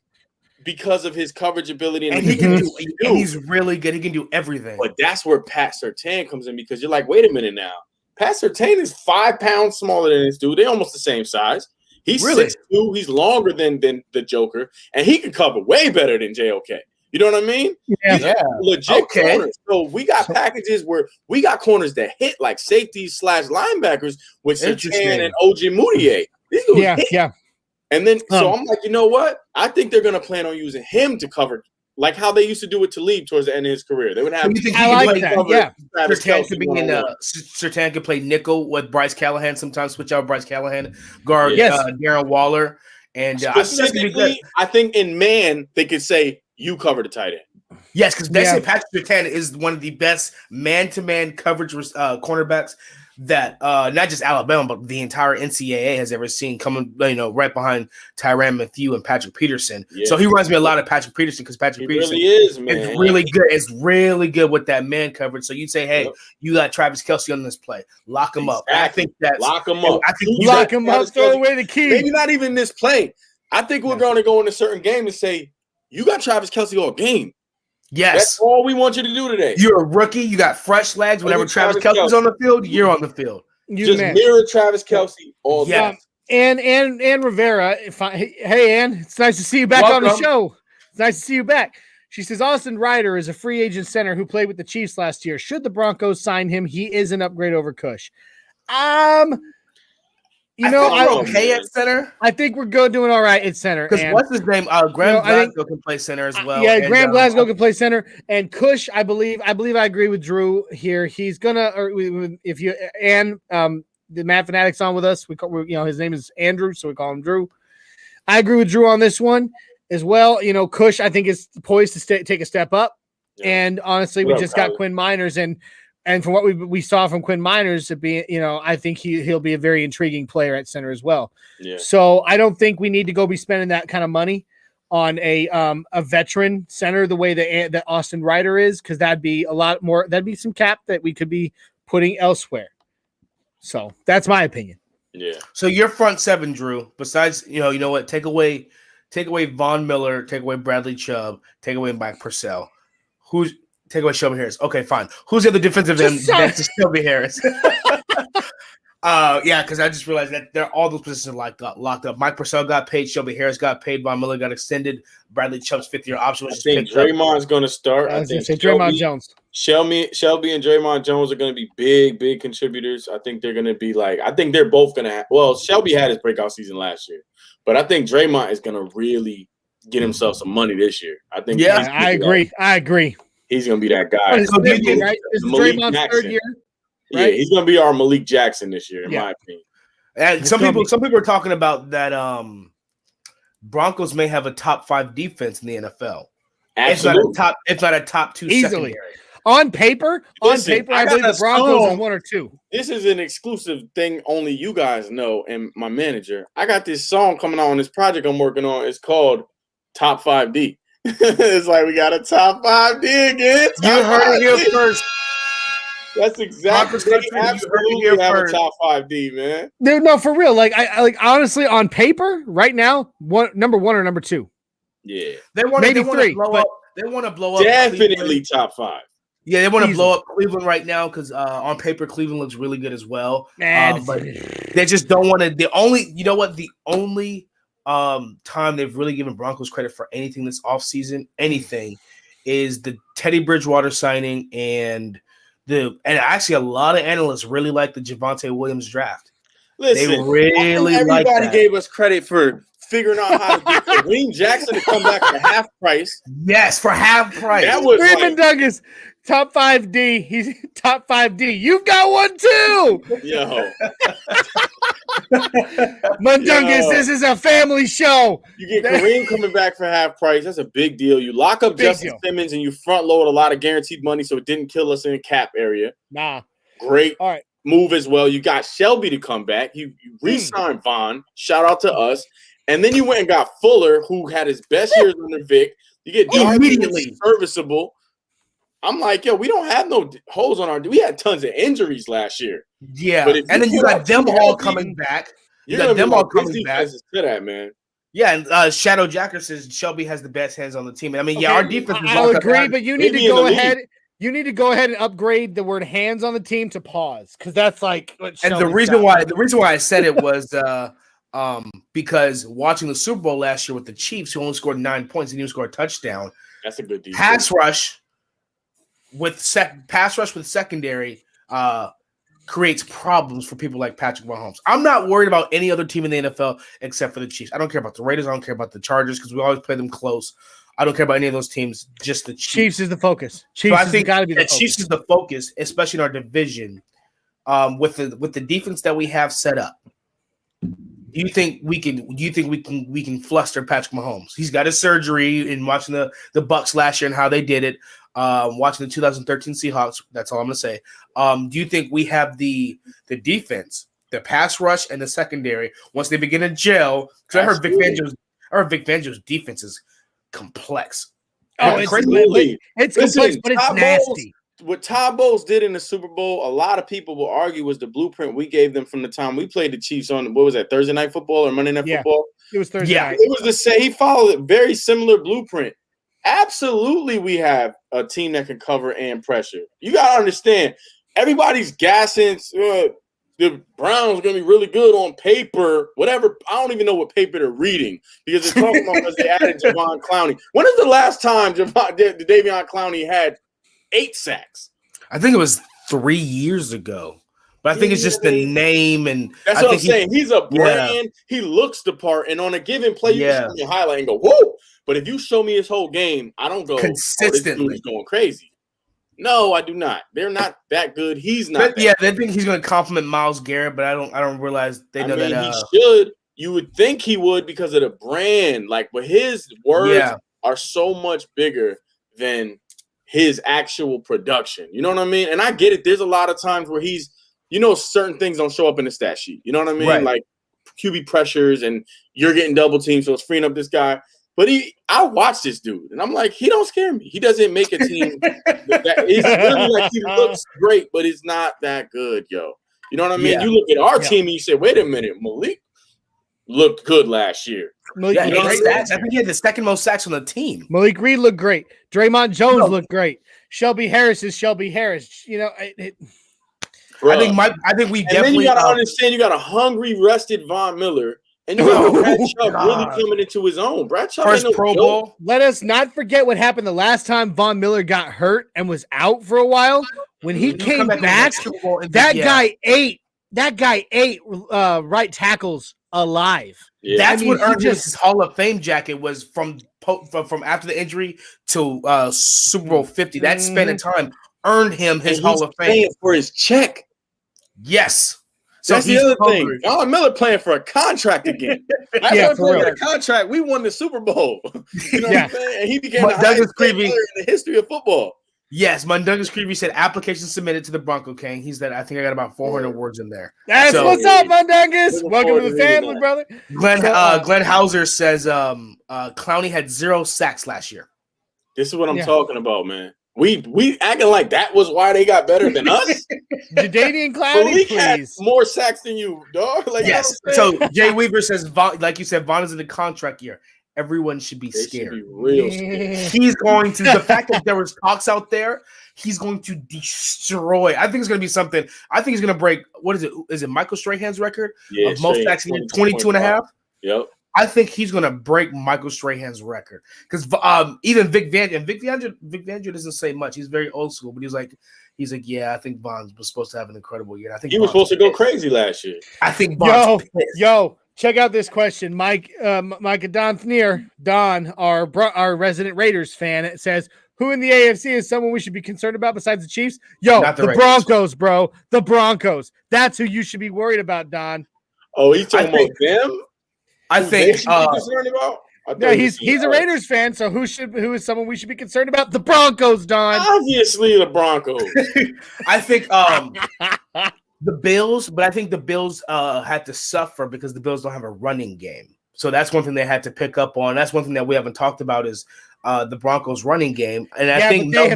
because of his coverage ability. And he can do and he's really good. He can do everything. But that's where Pat Surtain comes in because you're like, wait a minute now. Pat Surtain is 5 pounds smaller than this dude. They're almost the same size. He's 6'2". He's longer than the Joker, and he can cover way better than JOK. You know what I mean? Yeah. Legit corners. So we got packages where we got corners that hit like safeties / linebackers with Surtain and OG Moutier. These dudes hit. And then so I'm like, you know what? I think they're gonna plan on using him to cover. Like how they used to do with Talib towards the end of his career. They would have Surtain could play nickel with Bryce Callahan, sometimes switch out Bryce Callahan, guard Darren Waller. And specifically, I think in man, they could say you cover the tight end. Yes, because they say Patrick Surtain is one of the best man-to-man coverage cornerbacks that not just Alabama, but the entire NCAA has ever seen, coming right behind Tyrann Mathieu and Patrick Peterson. Yeah. So he reminds me a lot of Patrick Peterson because Patrick Peterson really is, man. It's really good. It's really good with that man coverage. So you'd say, hey, you got Travis Kelce on this play. Lock him up. And I think that's lock him up. I think lock him up, throw away the key. Maybe not even this play. I think we're going to go in a certain game and say, you got Travis Kelce all game. Yes. That's all we want you to do today. You're a rookie. You got fresh legs. Whenever Travis Kelce's on the field, you're on the field. Just mirror Travis Kelce all day. And Rivera. Hey, Ann, it's nice to see you back on the show. It's nice to see you back. She says, Austin Ryder is a free agent center who played with the Chiefs last year. Should the Broncos sign him? He is an upgrade over Cush. We're okay at center. I think we're doing all right at center. Because what's his name? Graham Glasgow can play center as well. Yeah, Graham Glasgow can play center. And Cush, I believe I agree with Drew here. He's gonna, the Mad Fanatic's on with us. His name is Andrew, so we call him Drew. I agree with Drew on this one as well. Cush, I think, is poised to take a step up. Yeah. And honestly, we just got Quinn Miners, and from what we saw from Quinn Miners, I think he'll be a very intriguing player at center as well. Yeah. So I don't think we need to go be spending that kind of money on a veteran center the way that Austin Ryder is, because that'd be a lot more. That'd be some cap that we could be putting elsewhere. So that's my opinion. Yeah. So your front seven, Drew. Besides, you know what? Take away Von Miller. Take away Bradley Chubb. Take away Mike Purcell. Take away Shelby Harris. Okay, fine. Who's the other defensive end next to Shelby Harris? Because I just realized that all those positions are locked up. Mike Purcell got paid. Shelby Harris got paid. Von Miller got extended. Bradley Chubb's fifth-year option was I think Draymond's going to start. I think Draymond Jones. Shelby and Draymond Jones are going to be big contributors. I think they're going to be I think they're both going to have – well, Shelby had his breakout season last year. But I think Draymond is going to really get himself some money this year. I think. Yeah, I agree. He's going to be that guy. This is Draymond's third year. Right? Yeah, he's going to be our Malik Jackson this year, in my opinion. And some people are talking about that Broncos may have a top 5 defense in the NFL. Absolutely. It's not a top 2 easily. Secondary. On paper, I believe the Broncos are 1 or 2. This is an exclusive thing only you guys know and my manager. I got this song coming out on this project I'm working on. It's called Top 5D. It's we got a top 5D again. You heard it here first. That's exactly what you absolutely have a top 5D, man. No, for real. I honestly, on paper, right now, number 1 or number 2. Yeah, they want 3. They want to blow up. Definitely Cleveland. top 5. Yeah, they want to blow up Cleveland right now because on paper Cleveland looks really good as well. But they just don't want to. The only time they've really given Broncos credit for anything this offseason, is the Teddy Bridgewater signing and actually a lot of analysts really like the Javonte Williams draft. Listen, they really everybody gave us credit for figuring out how to get Kareem Jackson to come back for half price. Yes, for half price. That was Raymond Douglas. Top 5D. He's top 5D. You've got one too. Yo. Mundungus, this is a family show. You get Kareem coming back for half price. That's a big deal. You lock up Justin Simmons and you front load a lot of guaranteed money so it didn't kill us in the cap area. Great move as well. You got Shelby to come back. You re-signed Vaughn. Shout out to us. And then you went and got Fuller, who had his best years under Vic. You get immediately serviceable. I'm we don't have no holes on we had tons of injuries last year. Yeah, and then you got them all coming back. You got them all coming back. To that, man. Yeah, and Shadow Jacker says Shelby has the best hands on the team. I mean, our defense is I'll agree, but you need to go ahead. You need to go ahead and upgrade the word hands on the team to pause, because that's what and the reason why I said it was because watching the Super Bowl last year with the Chiefs, who only scored 9 points and didn't score a touchdown. That's a good defense. Pass rush with secondary creates problems for people like Patrick Mahomes. I'm not worried about any other team in the NFL except for the Chiefs. I don't care about the Raiders. I don't care about the Chargers because we always play them close. I don't care about any of those teams. Just the Chiefs. Chiefs is the focus. So I think the Chiefs is the focus, especially in our division, with the defense that we have set up. Do you think we can fluster Patrick Mahomes? He's got his surgery in watching the Bucks last year and how they did it. Watching the 2013 Seahawks. That's all I'm gonna say. Do you think we have the defense, the pass rush, and the secondary once they begin to gel? Because I heard Vic Fangio's defense is complex. Oh, it's complex, but it's nasty. What Todd Bowles did in the Super Bowl, a lot of people will argue was the blueprint we gave them from the time we played the Chiefs on, what was that, Thursday Night Football or Monday Night Football? It was Thursday night. It was the same. He followed a very similar blueprint. Absolutely, we have a team that can cover and pressure. You got to understand, everybody's gassing. The Browns are going to be really good on paper, whatever. I don't even know what paper they're reading because they're talking about because they added Jadeveon Clowney. When is the last time Jadeveon Clowney had 8 sacks? I think it was 3 years ago. But I think it's just the name, and that's what I'm saying. He's a brand. Yeah. He looks the part, and on a given play, you can show me a highlight and go, "Whoa!" But if you show me his whole game, I don't go consistently. Oh, this dude's going crazy. No, I do not. They're not that good. He's not. They think he's going to compliment Myles Garrett, but I don't realize they know that he should. You would think he would because of the brand, but his words are so much bigger than his actual production. You know what I mean? And I get it. There's a lot of times where he's. Certain things don't show up in the stat sheet. You know what I mean? Right. Like QB pressures and you're getting double teamed, so it's freeing up this guy. But I watch this dude, and I'm like, he don't scare me. He doesn't make a team. It's really like he looks great, but it's not that good, yo. You know what I mean? Yeah. You look at our team, and you say, wait a minute, Malik looked good last year. I think he had the second most sacks on the team. Malik Reed looked great. Draymond Jones looked great. Shelby Harris is Shelby Harris. I think we definitely. And then you got to understand, you got a hungry, rested Von Miller, and you got Brad Chubb really coming into his own. Brad Chubb first Pro Bowl. Let us not forget what happened the last time Von Miller got hurt and was out for a while. When he came back, that guy ate right tackles alive. Yeah. That's what earned his Hall of Fame jacket was from after the injury to Super Bowl 50. That span of time earned him his Hall of Fame for his check. Yes. So that's the other thing. Von Miller playing for a contract again. After playing a contract, we won the Super Bowl. You know what I'm saying? And he became the highest paid player in the history of football. Yes, Mundungus Creevy said application submitted to the Bronco King. He said, I think I got about 400 words in there. That's what's up, Mundungus. Welcome to the family, brother. Glenn Hauser says Clowney had 0 sacks last year. This is what I'm talking about, man. We acting like that was why they got better than us. Jadeveon Clowney, please. Had more sacks than you, dog. Yes. So Jay Weaver says, like you said, Vaughn is in the contract year. Everyone should be scared. Should be real scared. He's going to. The fact that there was talks out there, he's going to destroy. I think it's going to be something. I think he's going to break. What is it? Is it Michael Strahan's record of most sacks in 22 and a half? Yep. I think he's going to break Michael Strahan's record because even Vic Fangio doesn't say much. He's very old school, but he's like, yeah, I think Vaughn was supposed to have an incredible year. I think he was supposed to go crazy last year. I think Vaughn's yo, check out this question, Mike. Mike Don, our resident Raiders fan, it says, who in the AFC is someone we should be concerned about besides the Chiefs? Yo, the Broncos, bro. The Broncos. That's who you should be worried about, Don. Oh, he's talking about them. I think concerned about? No, he's a Raiders fan, so who is someone we should be concerned about? The Broncos, Don. Obviously the Broncos. I think the Bills, but I think the Bills had to suffer because the Bills don't have a running game. So that's one thing they had to pick up on. That's one thing that we haven't talked about is the Broncos running game. And I think they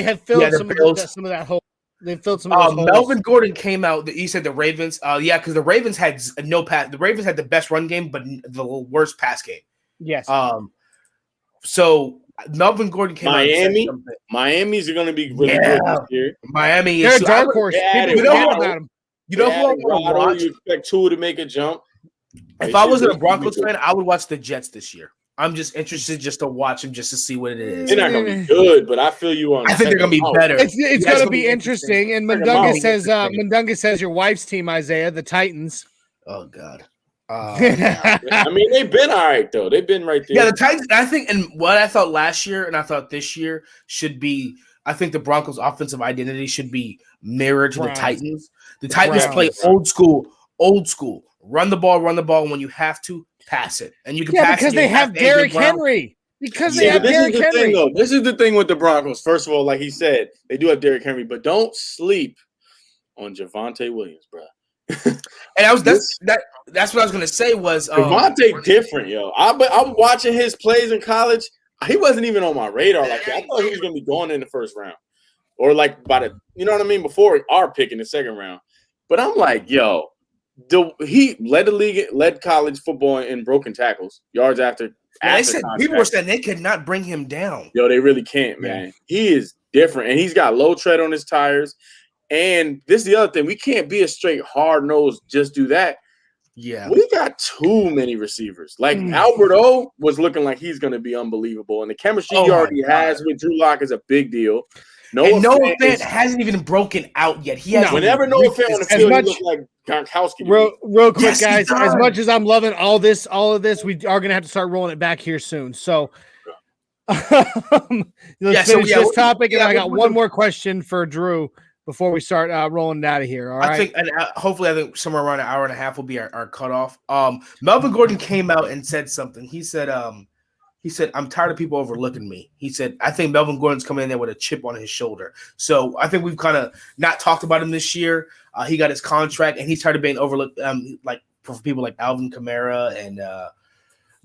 have filled some of that hole. They filled some of those holes. Melvin Gordon came out. He said the Ravens. Because the Ravens had no pass. The Ravens had the best run game, but the worst pass game. Yes. So Melvin Gordon came out. Miami's going to be really good this year. Miami is a dark horse. You know who I want to watch? You expect Tua to make a jump. If I wasn't a Broncos fan, I would watch the Jets this year. I'm just interested just to watch them, just to see what it is. They're not going to be good, but I feel you on. I think they're going to be better. It's going to be interesting. And Mundungus says your wife's team, Isaiah, the Titans. Oh God. I mean, they've been all right though. They've been right there. Yeah, the Titans. I think, and what I thought last year, and I thought this year should be. I think the Broncos' offensive identity should be mirrored to the Titans. The Titans play old school old school. Run the ball, when you have to, pass it. And you can pass because it. they have Derrick Henry. Because they have Derrick Henry. Thing, this is the thing with the Broncos. First of all, like he said, they do have Derrick Henry, but don't sleep on Javonte Williams, bro. And that's what I was gonna say was Javonte different, yo. I'm watching his plays in college. He wasn't even on my radar like that. I thought he was gonna be going in the first round, or like by the, you know what I mean, before our pick in the second round. But I'm like, yo, he led the league, led college football in broken tackles, yards after. They said people were saying they could not bring him down. Yo, they really can't, man. He is different, and he's got low tread on his tires. And this is the other thing. We can't be a straight hard-nosed, just do that. Yeah. We got too many receivers. Like Albert O was looking like he's going to be unbelievable. And the chemistry he already has with Drew Lock is a big deal. Noah Fant hasn't even broken out yet. He has whenever Noah Fant on the field, he looks like Gronkowski. Real quick, guys. As much as I'm loving all of this, we are going to have to start rolling it back here soon. So let's finish this topic. And I got one more question for Drew before we start rolling it out of here. All right. I think somewhere around an hour and a half will be our cutoff. Melvin Gordon came out and said something. He said, I'm tired of people overlooking me. He said, I think Melvin Gordon's coming in there with a chip on his shoulder. So I think we've kind of not talked about him this year. He got his contract and he started being overlooked, like for people like Alvin Kamara and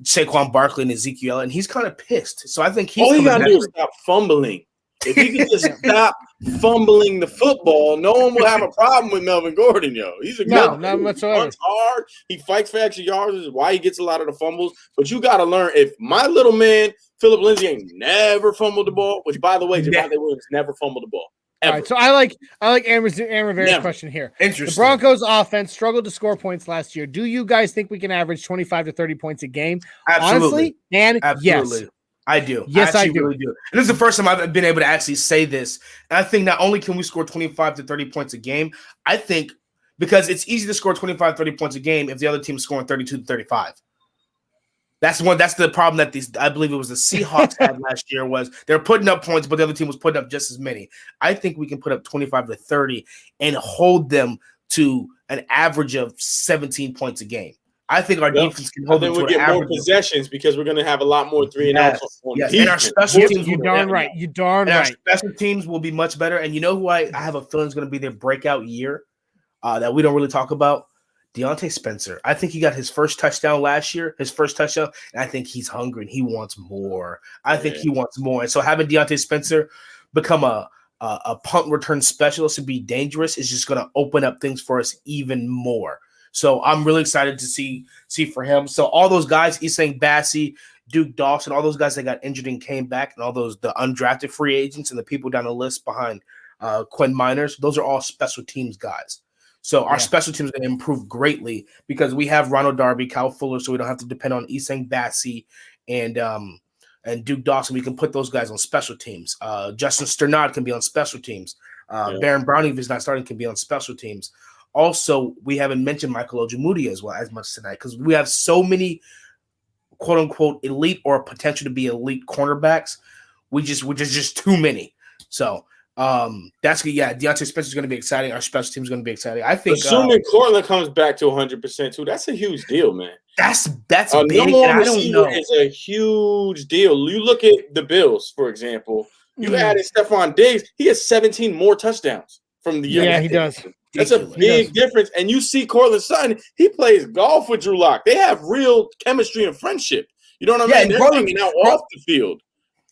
Saquon Barkley and Ezekiel, and he's kind of pissed. So I think all he got to do is stop fumbling. If he could just stop fumbling the football, no one will have a problem with Melvin Gordon, yo. He's a good not whatsoever. He runs hard. He fights for extra yards. This is why he gets a lot of the fumbles. But you got to learn, if my little man, Philip Lindsay, ain't never fumbled the ball, which, by the way, Javonte Williams never fumbled the ball. Ever. All right, so I like Aaron Rivera's question here. Interesting. The Broncos offense struggled to score points last year. Do you guys think we can average 25 to 30 points a game? Absolutely. Honestly, Absolutely. Yes. I do. Yes, I do. Really do. And this is the first time I've been able to actually say this. And I think not only can we score 25 to 30 points a game, I think because it's easy to score 25, 30 points a game if the other team's scoring 32 to 35. That's the problem that I believe it was the Seahawks had last year, was they're putting up points, but the other team was putting up just as many. I think we can put up 25 to 30 and hold them to an average of 17 points a game. I think our defense can hold them to an average. Then we'll get more possessions because we're going to have a lot more 3-and-outs. Yes. And our special teams, you're darn right. Our special teams will be much better. And you know who I have a feeling is going to be their breakout year that we don't really talk about? Deontay Spencer. I think he got his first touchdown last year, and I think he's hungry and he wants more. He wants more. And so having Deontay Spencer become a punt return specialist and be dangerous is just going to open up things for us even more. So I'm really excited to see for him. So all those guys, Isang Bassey, Duke Dawson, all those guys that got injured and came back, and all the undrafted free agents and the people down the list behind Quinn Miners, those are all special teams guys. So our special teams are going to improve greatly because we have Ronald Darby, Kyle Fuller, so we don't have to depend on Isang Bassey and Duke Dawson. We can put those guys on special teams. Justin Sternad can be on special teams. Baron Browning, if he's not starting, can be on special teams. Also, we haven't mentioned Michael Ojemudia as much tonight because we have so many quote unquote elite or potential to be elite cornerbacks. We're just too many. So that's good. Yeah, Deontay Spencer is going to be exciting. Our special team is going to be exciting. I think assuming Cortland comes back to 100% too, that's a huge deal, man. That's big. And I don't know. It's a huge deal. You look at the Bills, for example. You added Stephon Diggs. He has 17 more touchdowns from the year. Yeah, he does. That's a big difference. And you see Cortland Sutton, he plays golf with Drew Lock. They have real chemistry and friendship. You know what I mean? They're hanging out off the field.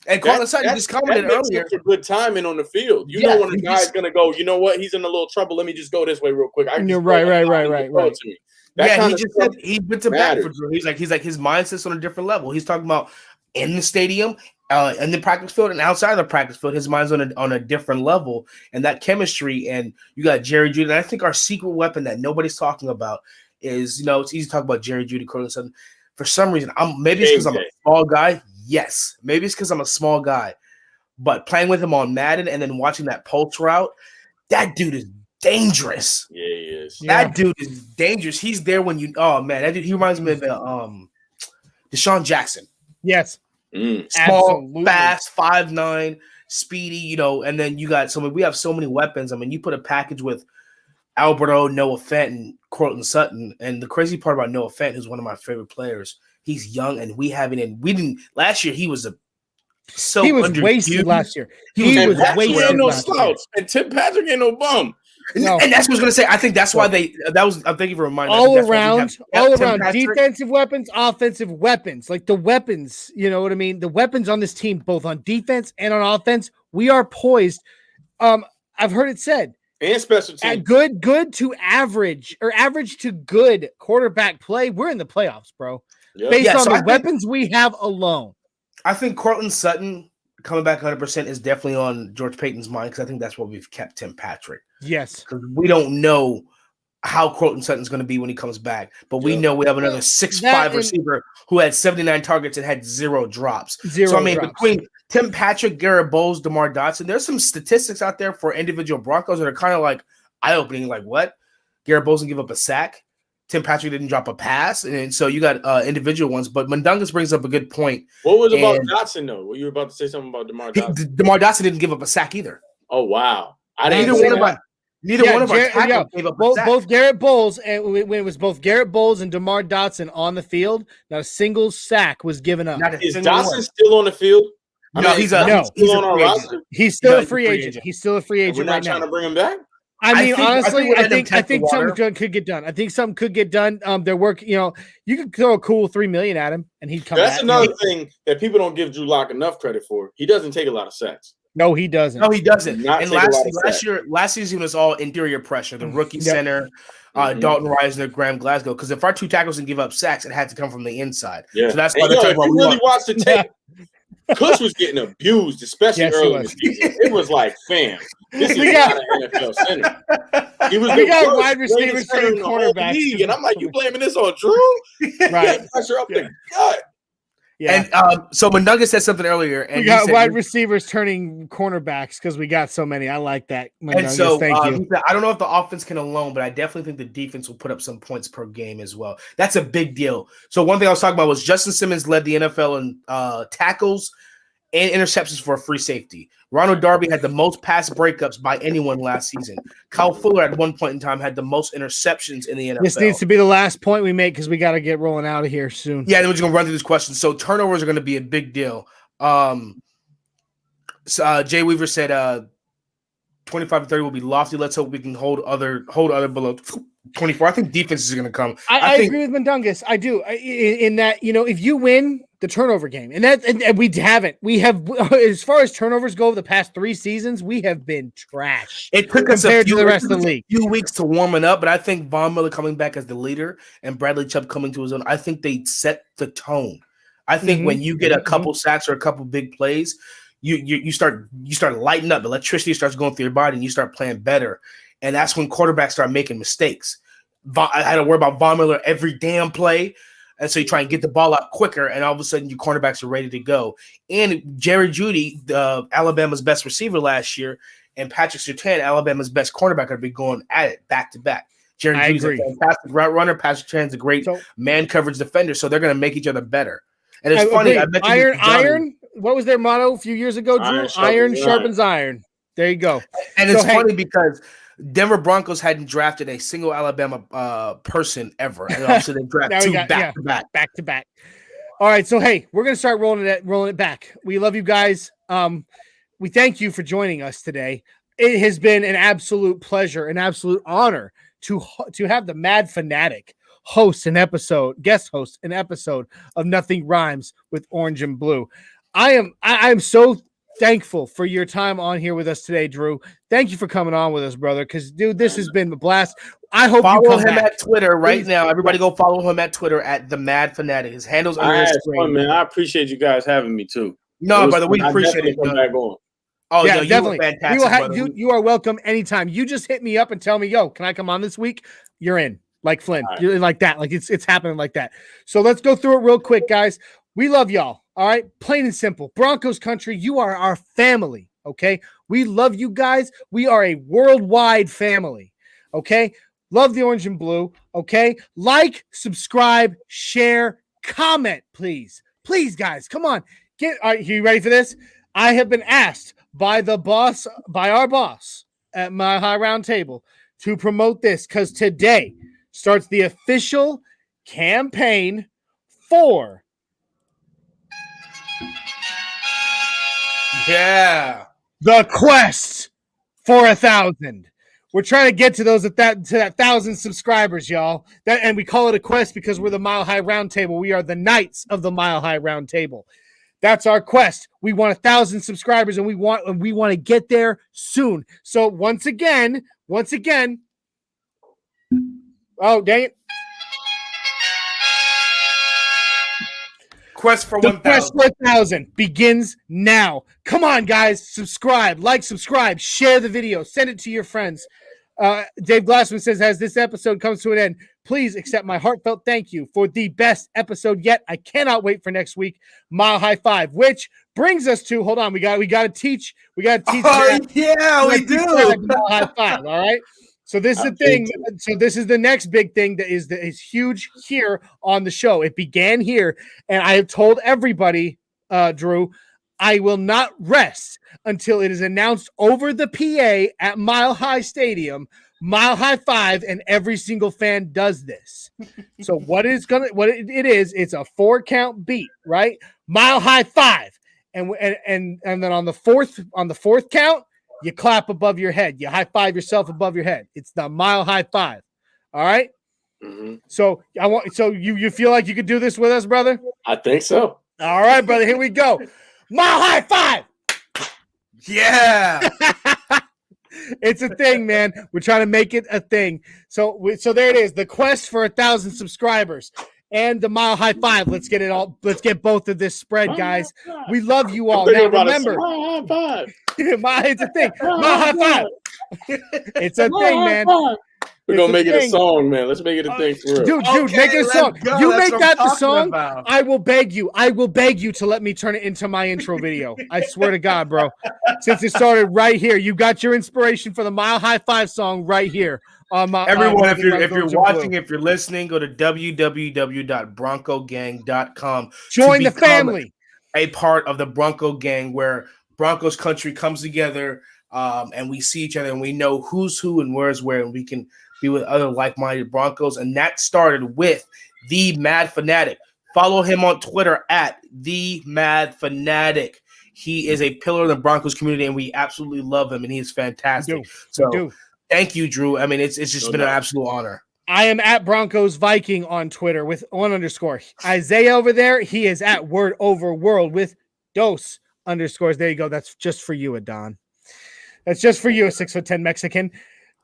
And Cortland Sutton just commented earlier. For good timing on the field. You know when a guy's going to go, you know what? He's in a little trouble. Let me just go this way real quick. You're right. He just said he went to bat for Drew. He's like his mindset's on a different level. He's talking about in the stadium, in the practice field, and outside of the practice field. His mind's on a different level, and that chemistry. And you got Jerry Jeudy. And I think our secret weapon that nobody's talking about is, it's easy to talk about Jerry Jeudy, Cortland Sutton. For some reason, maybe it's because I'm a small guy. Yes, maybe it's because I'm a small guy. But playing with him on Madden and then watching that pulse route, that dude is dangerous. Yeah, he is. That dude is dangerous. He's there when you. Oh man, that dude. He reminds me of Deshaun Jackson. Yes. Small, absolutely. fast, 5'9", speedy. And then you got we have so many weapons. I mean, you put a package with Alberto, Noah Fenton, Cortland Sutton. And the crazy part about Noah Fenton, who's one of my favorite players, he's young, and we didn't last year. He was wasted last year. He was wasted. Ain't no slouch, and Tim Patrick ain't no bum. No. And that's what I was gonna say. I think that's why I'm thank you for reminding me. All around defensive weapons, offensive weapons. Like the weapons, you know what I mean? The weapons on this team, both on defense and on offense, we are poised. I've heard it said. And special teams. At good to average or average to good quarterback play, we're in the playoffs, bro. Yep. Based on the weapons we have alone. I think Cortland Sutton coming back 100% is definitely on George Payton's mind because I think that's what we've kept Tim Patrick. Yes. Because we don't know how Cortland Sutton's going to be when he comes back, but we know we have another 6'5" receiver who had 79 targets and had 0 drops. Between Tim Patrick, Garrett Bowles, DeMar Dotson, there's some statistics out there for individual Broncos that are kind of like eye-opening. Like, what? Garrett Bowles didn't give up a sack. Tim Patrick didn't drop a pass. And so you got individual ones. But Mundungus brings up a good point. What was about Dotson, though? Were you were about to say something about DeMar Dotson? DeMar Dotson didn't give up a sack either. Oh, wow. Neither one of our tackles gave up a sack. Both Garrett Bowles, and when it was both Garrett Bowles and DeMar Dotson on the field, not a single sack was given up. Is Dotson still on the field? He's still on our roster. He's still a free agent. He's still a free agent right now. We're not trying to bring him back? Honestly, I think something could get done. I think something could get done. Their work, you could throw a cool $3 million at him, and he'd come back. That's another thing that people don't give Drew Lock enough credit for. He doesn't take a lot of sacks. No, he doesn't. And last season was all interior pressure. The rookie center, Dalton Reisner, Graham Glasgow. Because if our 2 tackles didn't give up sacks, it had to come from the inside. Yeah. So that's why if you really watch the tape, Kush was getting abused, especially early in the season. It was like, fam, this is not an NFL center. We got wide receivers turning cornerbacks. And I'm like, you blaming this on Drew? Right. Pressure up the gut. Yeah. And so Mundungus said something earlier. And we got wide receivers turning cornerbacks because we got so many. I like that. Mundungus. And so thank you. I don't know if the offense can alone, but I definitely think the defense will put up some points per game as well. That's a big deal. So one thing I was talking about was Justin Simmons led the NFL in tackles and interceptions for a free safety. Ronald Darby had the most pass breakups by anyone last season. Kyle Fuller at one point in time had the most interceptions in the NFL. This needs to be the last point we make because we got to get rolling out of here soon. Yeah, then we're just going to run through this question. So turnovers are going to be a big deal. Jay Weaver said 25 to 30 will be lofty. Let's hope we can hold other below 24. I think defense is going to come. I agree with Mundungus. I do. In that, if you win the turnover game, and we haven't. We have, as far as turnovers go, the past 3 seasons, we have been trash. It took us compared to the rest of the league. A few weeks to warming up, but I think Von Miller coming back as the leader and Bradley Chubb coming to his own, I think they set the tone. I think when you get a couple sacks or a couple big plays, you start lighting up. Electricity starts going through your body, and you start playing better. And that's when quarterbacks start making mistakes. I had to worry about Von Miller every damn play. And so you try and get the ball out quicker, and all of a sudden your cornerbacks are ready to go. And Jerry Jeudy, Alabama's best receiver last year, and Patrick Surtain, Alabama's best cornerback, are going to be going at it back to back. Jerry Jeudy's a fantastic route runner. Patrick Surtain's a great man coverage defender, so they're going to make each other better. And it's funny. Iron. What was their motto a few years ago, Drew? Iron sharpens iron. There you go. And it's funny because Denver Broncos hadn't drafted a single Alabama person ever. And also they drafted 2 back to back. All right. So, hey, we're going to start rolling it back. We love you guys. We thank you for joining us today. It has been an absolute pleasure, an absolute honor to have the Mad Fanatic guest host an episode of Nothing Rhymes with Orange and Blue. I am so thankful for your time on here with us today, Drew. Thank you for coming on with us, brother. Because, dude, this has been a blast. I hope follow you come him back. at Twitter right now. Everybody go follow him at Twitter at the Mad Fanatic. His handle's under his screen. Fun, man. I appreciate you guys having me too. No, brother, we appreciate it. Come back on. Oh yeah, no, definitely. Fantastic, you are welcome anytime. You just hit me up and tell me, yo, can I come on this week? You're in. Like Flynn. Right. You're like that. Like it's happening like that. So let's go through it real quick, guys. We love y'all. All right. Plain and simple. Broncos country, you are our family. Okay. We love you guys. We are a worldwide family. Okay. Love the Orange and Blue. Okay. Like, subscribe, share, comment, please. Please, guys. Come on. All right, you ready for this? I have been asked by our boss at my high round table to promote this because today starts the official campaign for the quest for 1,000. We're trying to get to that 1,000 subscribers, y'all. And we call it a quest because we're the Mile High Roundtable. We are the Knights of the Mile High Roundtable. That's our quest. We want 1,000 subscribers, and we want to get there soon. So once again, oh dang it! Quest for 1,000. Quest for 1,000 begins now. Come on, guys! Subscribe, subscribe, share the video, send it to your friends. Dave Glassman says, as this episode comes to an end, please accept my heartfelt thank you for the best episode yet. I cannot wait for next week, Mile High 5, which brings us to, hold on, we got to teach. We do. Mile High 5, all right? So this is the thing. So this is the next big thing that is huge here on the show. It began here, and I have told everybody, Drew, I will not rest until it is announced over the PA at Mile High Stadium, Mile High 5, and every single fan does this. So what it is, it's a 4-count beat, right? Mile High 5. And then on the fourth count, you clap above your head. You high five yourself above your head. It's the Mile High 5. All right. Mm-hmm. So you feel like you could do this with us, brother? I think so. All right, brother. Here we go. Mile High 5. Yeah. It's a thing, man. We're trying to make it a thing. So there it is. The quest for 1,000 subscribers and the Mile High 5. Let's get it all. Let's get both of this spread, guys. We love you all. Now remember, Mile High 5. It's a thing. Mile High 5. It's a thing, man. We're gonna make it a song, man. Let's make it a thing for real. Dude, make it a song. You make that the song. I will beg you to let me turn it into my intro video. I swear to God, bro. Since it started right here, you got your inspiration for the Mile High 5 song right here. Everyone, if you're watching, if you're listening, go to www.broncogang.com. Join the family. A part of the Bronco Gang, where Broncos country comes together, and we see each other, and we know who's who and where's where, and we can be with other like-minded Broncos. And that started with the Mad Fanatic. Follow him on Twitter at the Mad Fanatic. He is a pillar of the Broncos community, and we absolutely love him, and he is fantastic. Thank you, Drew. I mean, it's just been an absolute honor. I am at Broncos Viking on Twitter with _. Isaiah over there, he is at Word Over World with _. There you go. That's just for you, Adon. That's just for you, a 6'10" Mexican.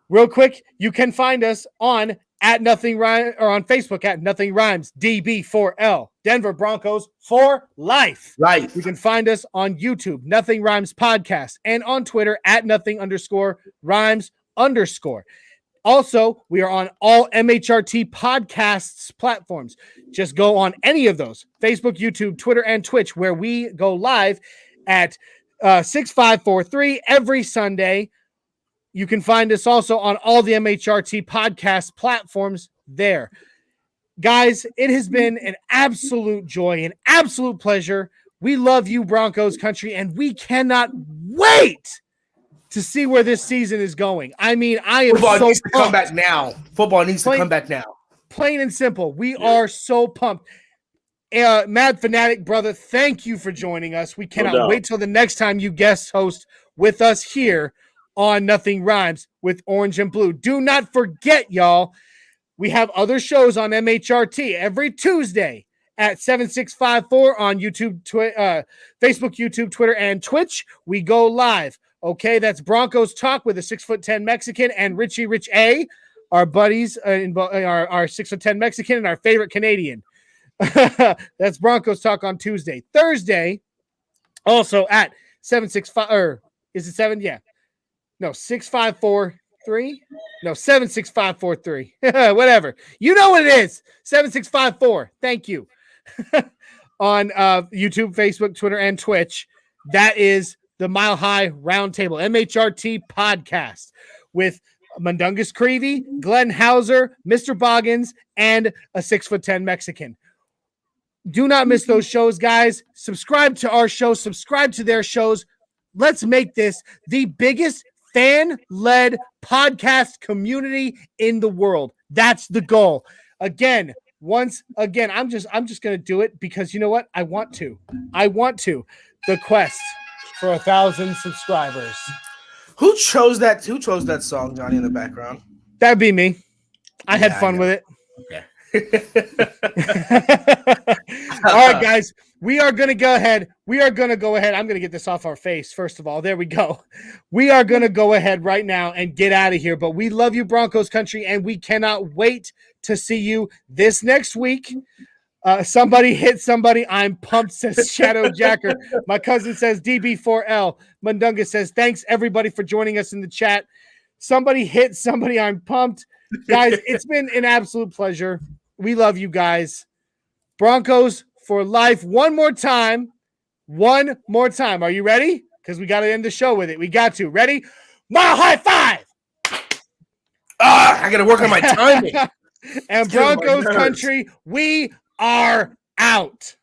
Real quick, you can find us on at Nothing Rhymes, or on Facebook at Nothing Rhymes DB4L. Denver Broncos for life. You can find us on YouTube, Nothing Rhymes Podcast, and on Twitter at Nothing_Rhymes_. Also, we are on all MHRT podcasts platforms. Just go on any of those: Facebook, YouTube, Twitter, and Twitch, where we go live at 6543 every Sunday. You can find us also on all the MHRT podcast platforms there. Guys, it has been an absolute joy, an absolute pleasure. We love you, Broncos country, and we cannot wait to see where this season is going. I mean, I am Football so needs to come back now. Football needs to come back now. Plain and simple. We are so pumped. Mad Fanatic, brother, thank you for joining us. We cannot wait till the next time you guest host with us here on Nothing Rhymes with Orange and Blue. Do not forget, y'all, we have other shows on MHRT every Tuesday at 7654 on YouTube, Facebook, YouTube, Twitter, and Twitch. We go live. Okay, that's Broncos Talk with a 6'10" Mexican and Richie Rich A, our buddies, our 6'10" Mexican and our favorite Canadian. That's Broncos Talk on Tuesday. Thursday, also at 765, or is it 7? Yeah. No, 6543. No, 76543. Whatever. You know what it is. 7654. Thank you. On YouTube, Facebook, Twitter, and Twitch. That is the Mile High Roundtable MHRT podcast with Mundungus Creevy, Glenn Hauser, Mr. Boggins, and a 6'10" Mexican. Do not miss those shows, guys. Subscribe to our show. Subscribe to their shows. Let's make this the biggest fan-led podcast community in the world. That's the goal. Again, I'm just gonna do it because you know what? I want to. The quest for 1,000 subscribers. Who chose that song, Johnny, in the background? That'd be me. I had fun with it. Okay. All right, guys. We are going to go ahead. I'm going to get this off our face, first of all. There we go. We are going to go ahead right now and get out of here. But we love you, Broncos country, and we cannot wait to see you this next week. Somebody hit somebody. I'm pumped, says Shadow Jacker. My cousin says DB4L. Mundunga says, thanks, everybody, for joining us in the chat. Somebody hit somebody. I'm pumped. Guys, it's been an absolute pleasure. We love you guys. Broncos for life. One more time. Are you ready? Because we got to end the show with it. We got to. Ready? Mile high five. I got to work on my timing. And Broncos country, we are out.